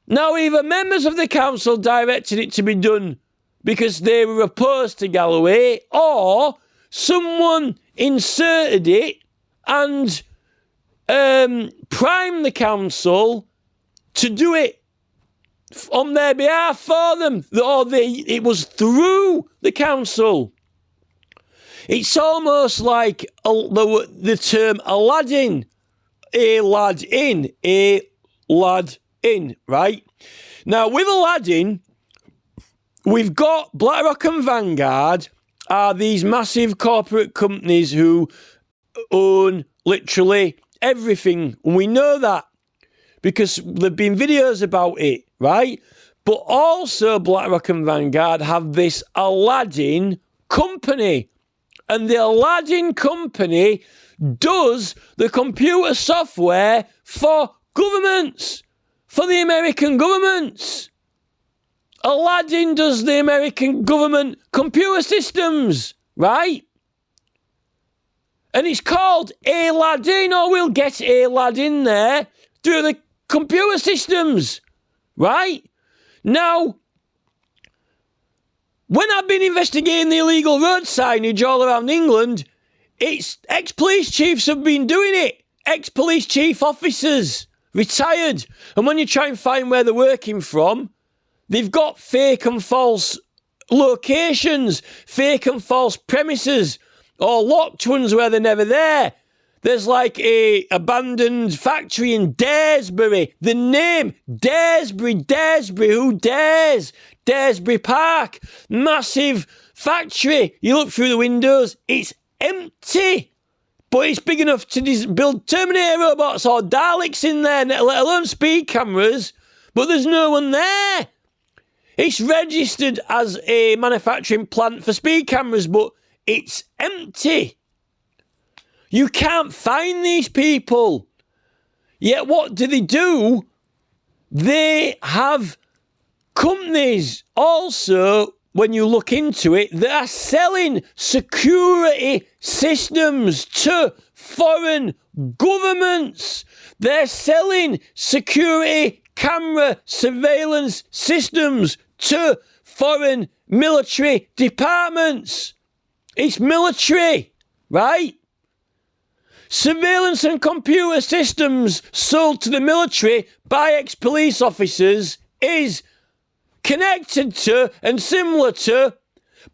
S1: Now, either members of the council directed it to be done because they were opposed to Galloway, or someone inserted it and primed the council to do it on their behalf for them, or it was through the council. It's almost like the term Aladdin, a lad in, right? Now, with Aladdin, we've got BlackRock and Vanguard are these massive corporate companies who own literally everything. We know that because there've been videos about it, right? But also BlackRock and Vanguard have this Aladdin company. And the Aladdin company does the computer software for governments, for the American governments. Aladdin does the American government computer systems, right? And it's called Aladdin, or we'll get Aladdin there, do the computer systems, right? Now, when I've been investigating the illegal road signage all around England, it's ex-police chiefs have been doing it. Ex-police chief officers, retired. And when you try and find where they're working from, they've got fake and false locations, fake and false premises, or locked ones where they're never there. There's like a abandoned factory in Daresbury. The name, Daresbury, who dares? Daresbury Park. Massive factory, you look through the windows, it's empty. But it's big enough to build Terminator robots or Daleks in there, let alone speed cameras. But there's no one there. It's registered as a manufacturing plant for speed cameras, but it's empty. You can't find these people. Yet what do? They have companies also, when you look into it, that are selling security systems to foreign governments. They're selling security camera surveillance systems to foreign military departments. It's military, right? Surveillance and computer systems sold to the military by ex-police officers is connected to and similar to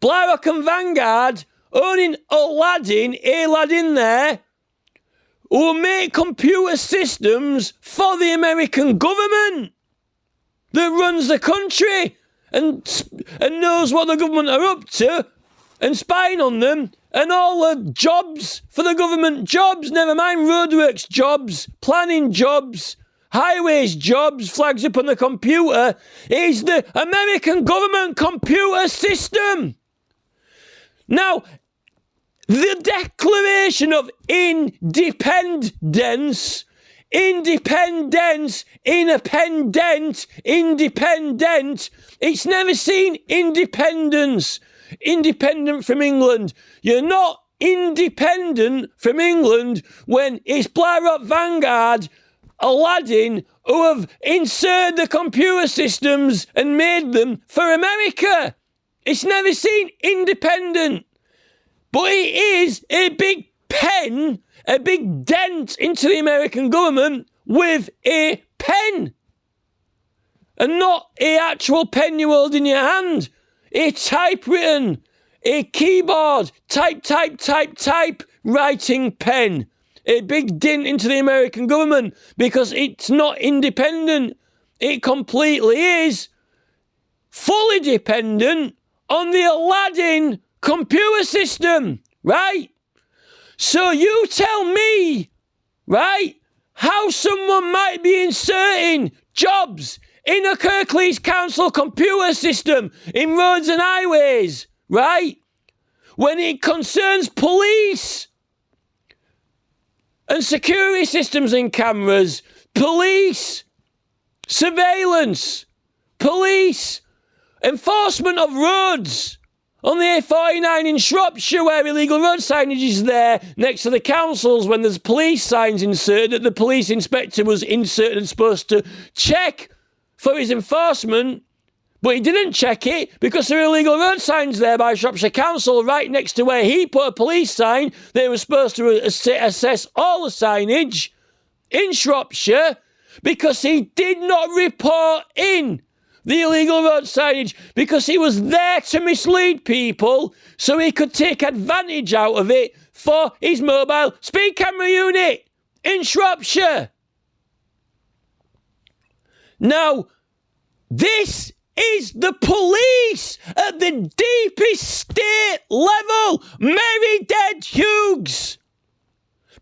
S1: BlackRock and Vanguard owning Aladdin there, who make computer systems for the American government that runs the country and knows what the government are up to and spying on them, and all the jobs for the government, jobs, never mind roadworks jobs, planning jobs, highways jobs, flags up on the computer, is the American government computer system. Now, the Declaration of Independence, independent, it's never seen independence. Independent from England. You're not independent from England when it's BlackRock, Vanguard, Aladdin who have inserted the computer systems and made them for America. It's never seen independent. But it is a big pen, a big dent into the American government with a pen. And not an actual pen you hold in your hand. A typewritten, a keyboard, type, writing pen. A big dent into the American government because it's not independent. It completely is fully dependent on the Aladdin computer system, right? So you tell me, right, how someone might be inserting jobs in a Kirklees Council computer system in roads and highways, right? When it concerns police and security systems and cameras, police, surveillance, police, enforcement of roads. On the A49 in Shropshire, where illegal road signage is there next to the councils, when there's police signs inserted that the police inspector was inserted and supposed to check for his enforcement, but he didn't check it because there are illegal road signs there by Shropshire Council right next to where he put a police sign. They were supposed to assess all the signage in Shropshire because he did not report in the illegal road signage because he was there to mislead people so he could take advantage out of it for his mobile speed camera unit in Shropshire. Now, this is the police at the deepest state level. Mary Dead Hughes.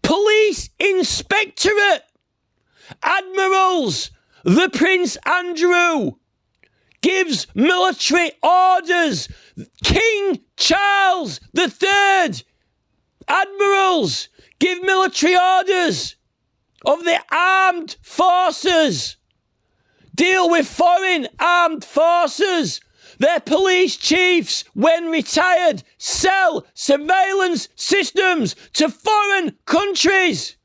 S1: Police Inspectorate. Admirals. The Prince Andrew gives military orders. King Charles III. Admirals give military orders of the armed forces. Deal with foreign armed forces. Their police chiefs, when retired, sell surveillance systems to foreign countries.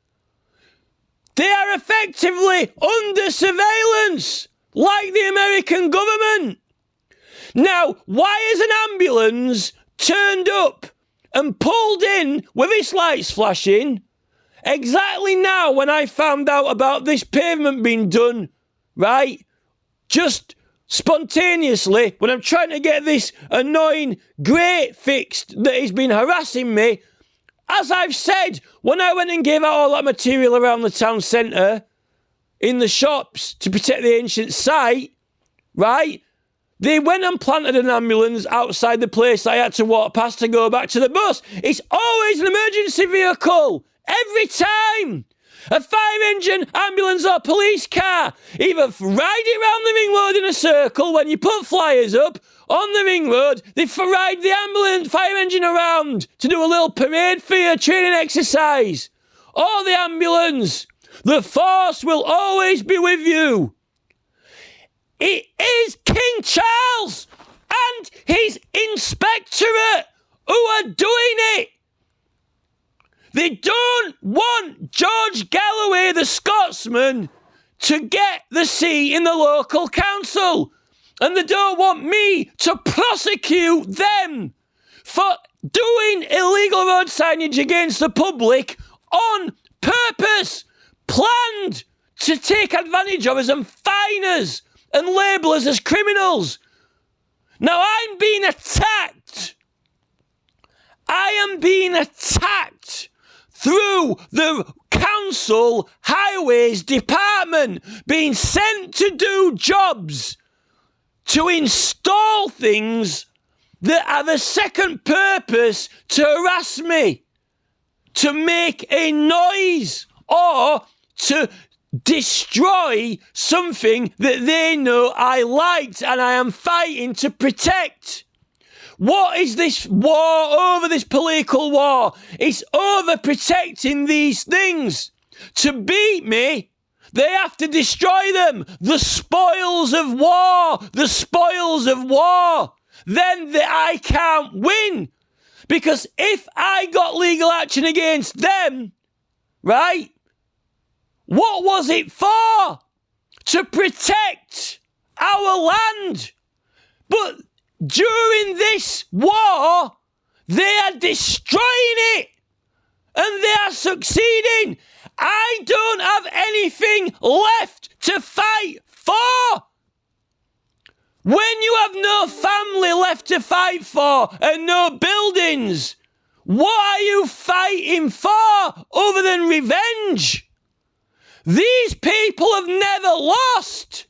S1: They are effectively under surveillance, like the American government. Now, why is an ambulance turned up and pulled in with its lights flashing exactly now when I found out about this pavement being done, right? Just spontaneously, when I'm trying to get this annoying grate fixed that has been harassing me. As I've said, when I went and gave out all that material around the town centre, in the shops to protect the ancient site, right? They went and planted an ambulance outside the place I had to walk past to go back to the bus. It's always an emergency vehicle. Every time. A fire engine, ambulance or police car. Either ride it around the ring road in a circle when you put flyers up on the ring road. They ride the ambulance, fire engine around to do a little parade for your training exercise. Or the ambulance. The force will always be with you. It is King Charles and his inspectorate who are doing it. They don't want George Galloway, the Scotsman, to get the seat in the local council. And they don't want me to prosecute them for doing illegal road signage against the public on purpose, planned to take advantage of us and fine us and label us as criminals. Now I'm being attacked. I am being attacked through the council highways department, being sent to do jobs, to install things that have a second purpose to harass me, to make a noise, or to destroy something that they know I liked and I am fighting to protect. What is this war over, this political war? It's over protecting these things. To beat me, they have to destroy them. The spoils of war. The spoils of war. Then I can't win. Because if I got legal action against them, right, what was it for? To protect our land. But during this war, they are destroying it. And they are succeeding. I don't have anything left to fight for. When you have no family left to fight for and no buildings, what are you fighting for other than revenge? These people have never lost.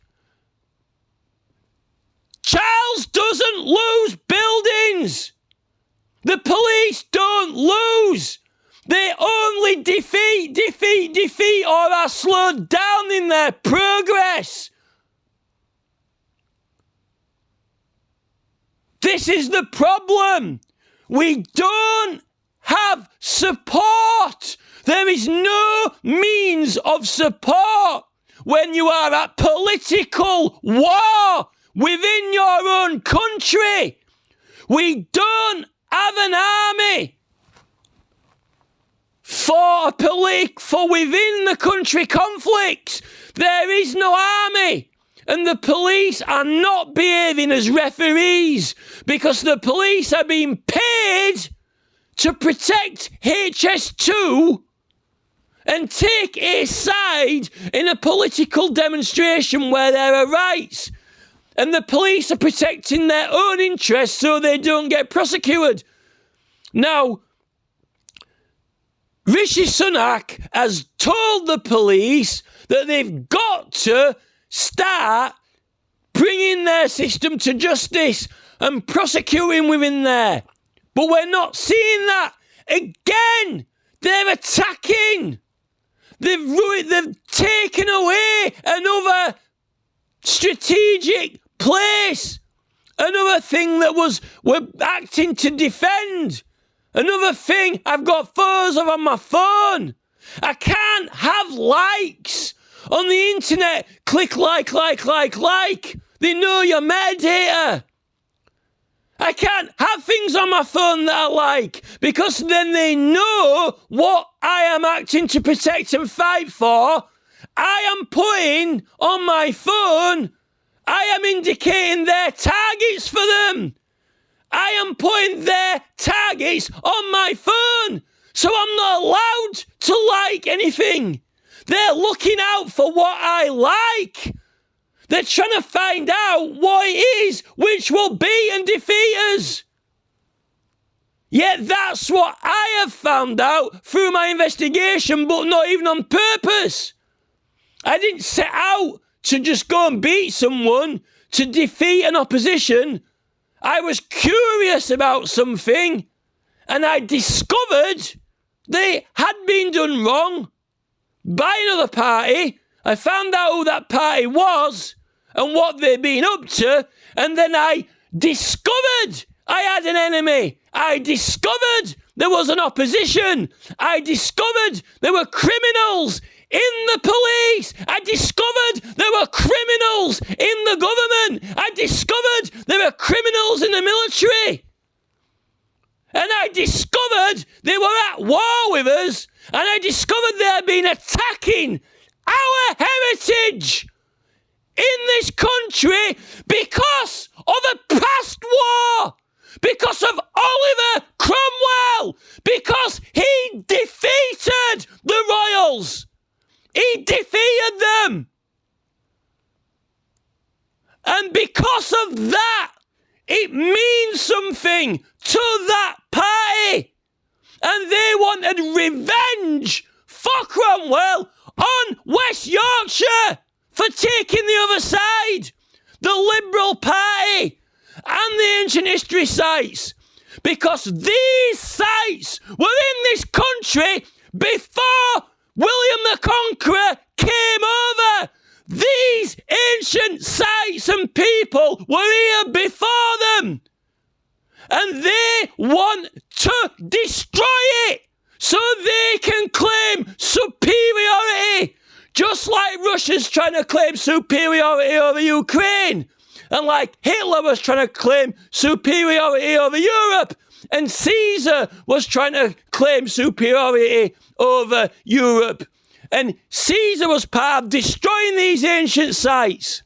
S1: Charles doesn't lose buildings. The police don't lose. They only defeat, or are slowed down in their progress. This is the problem. We don't have support. There is no means of support when you are at political war within your own country. We don't have an army for within the country conflicts. There is no army. And the police are not behaving as referees because the police are being paid to protect HS2 and take a side in a political demonstration where there are rights. And the police are protecting their own interests so they don't get prosecuted. Now, Rishi Sunak has told the police that they've got to start bringing their system to justice and prosecuting within there. But we're not seeing that. Again, they're attacking. They've taken away another strategic place. Another thing that we're acting to defend. Another thing I've got photos of on my phone. I can't have likes on the internet. Click like. They know you're metadata. I can't have things on my phone that I like because then they know what I am acting to protect and fight for. I am putting on my phone, I am indicating their targets for them. I am putting their targets on my phone. So I'm not allowed to like anything. They're looking out for what I like. They're trying to find out what it is which will be and defeat us. Yet that's what I have found out through my investigation, but not even on purpose. I didn't set out to just go and beat someone to defeat an opposition, I was curious about something, and I discovered they had been done wrong by another party. I found out who that party was and what they'd been up to, and then I discovered I had an enemy. I discovered there was an opposition. I discovered there were criminals in the police. I discovered there were criminals in the government. I discovered there were criminals in the military. And I discovered they were at war with us. And I discovered they had been attacking our heritage in this country because of a past war. Because of Oliver Cromwell. Because he defeated the royals. He defeated them. And because of that, it means something to that party. And they wanted revenge for Cromwell on West Yorkshire for taking the other side. The Liberal Party and the ancient history sites. Because these sites were in this country before William the Conqueror came over. These ancient sites and people were here before them. And they want to destroy it so they can claim superiority. Just like Russia's trying to claim superiority over Ukraine. And like Hitler was trying to claim superiority over Europe. And Caesar was trying to claim superiority over Europe. And Caesar was part of destroying these ancient sites.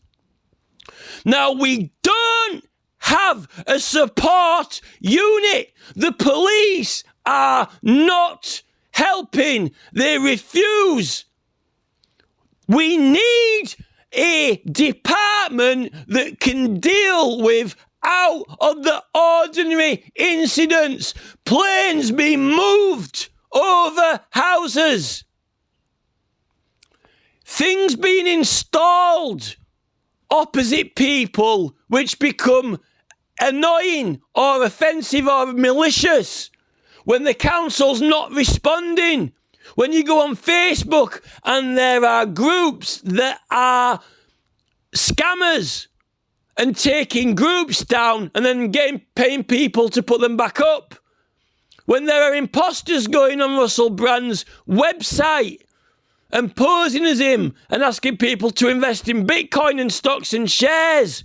S1: Now, we don't have a support unit. The police are not helping. They refuse. We need a department that can deal with out of the ordinary incidents. Planes being moved over houses. Things being installed opposite people which become annoying or offensive or malicious. When the council's not responding. When you go on Facebook and there are groups that are scammers and taking groups down and then paying people to put them back up. When there are imposters going on Russell Brand's website and posing as him and asking people to invest in Bitcoin and stocks and shares.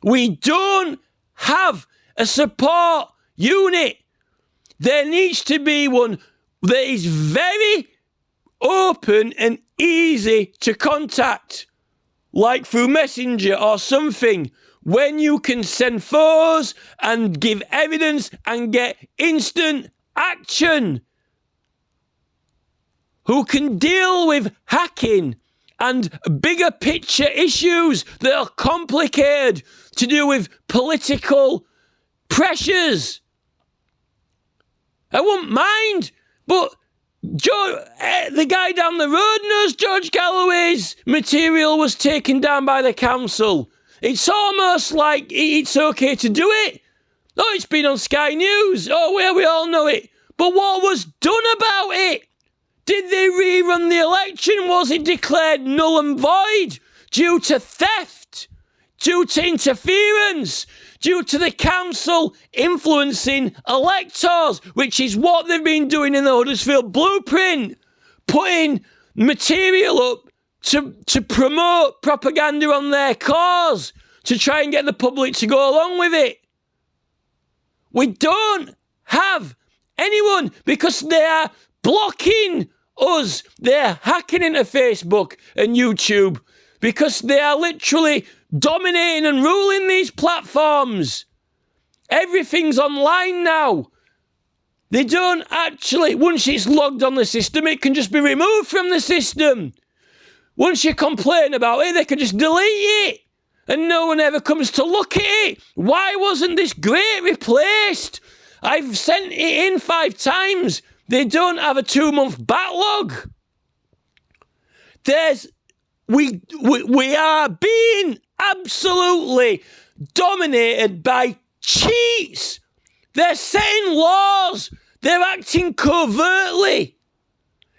S1: We don't have a support unit. There needs to be one that is very open and easy to contact, like through Messenger or something, when you can send photos and give evidence and get instant action. Who can deal with hacking and bigger picture issues that are complicated to do with political pressures. I wouldn't mind, but the guy down the road knows George Galloway's material was taken down by the council. It's almost like it's okay to do it. Oh, it's been on Sky News. Oh, well, we all know it. But what was done about it? Did they rerun the election? Was it declared null and void due to theft, due to interference, due to the council influencing electors, which is what they've been doing in the Huddersfield Blueprint, putting material up to promote propaganda on their cause, to try and get the public to go along with it. We don't have anyone because they are blocking us. They're hacking into Facebook and YouTube because they are literally dominating and ruling these platforms. Everything's online now. They don't actually, once it's logged on the system, it can just be removed from the system. Once you complain about it, they can just delete it. And no one ever comes to look at it. Why wasn't this great replaced? I've sent it in 5 times. They don't have a 2-month backlog. We are being absolutely dominated by cheats. They're setting laws. They're acting covertly.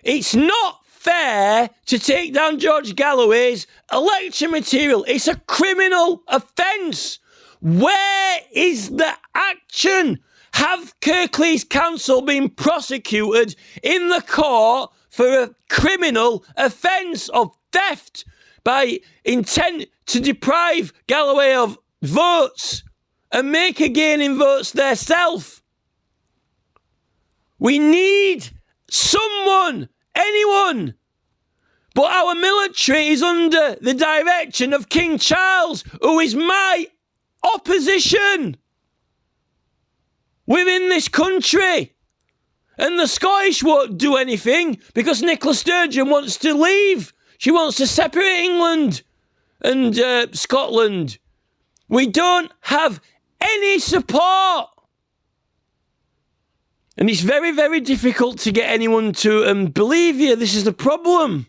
S1: It's not fair to take down George Galloway's election material. It's a criminal offence. Where is the action? Have Kirklees Council been prosecuted in the court for a criminal offence of theft by intent to deprive Galloway of votes and make a gain in votes theirself? We need someone, anyone. But our military is under the direction of King Charles, who is my opposition within this country. And the Scottish won't do anything because Nicola Sturgeon wants to leave. She wants to separate England and Scotland. We don't have any support. And it's very, very difficult to get anyone to believe you. This is the problem.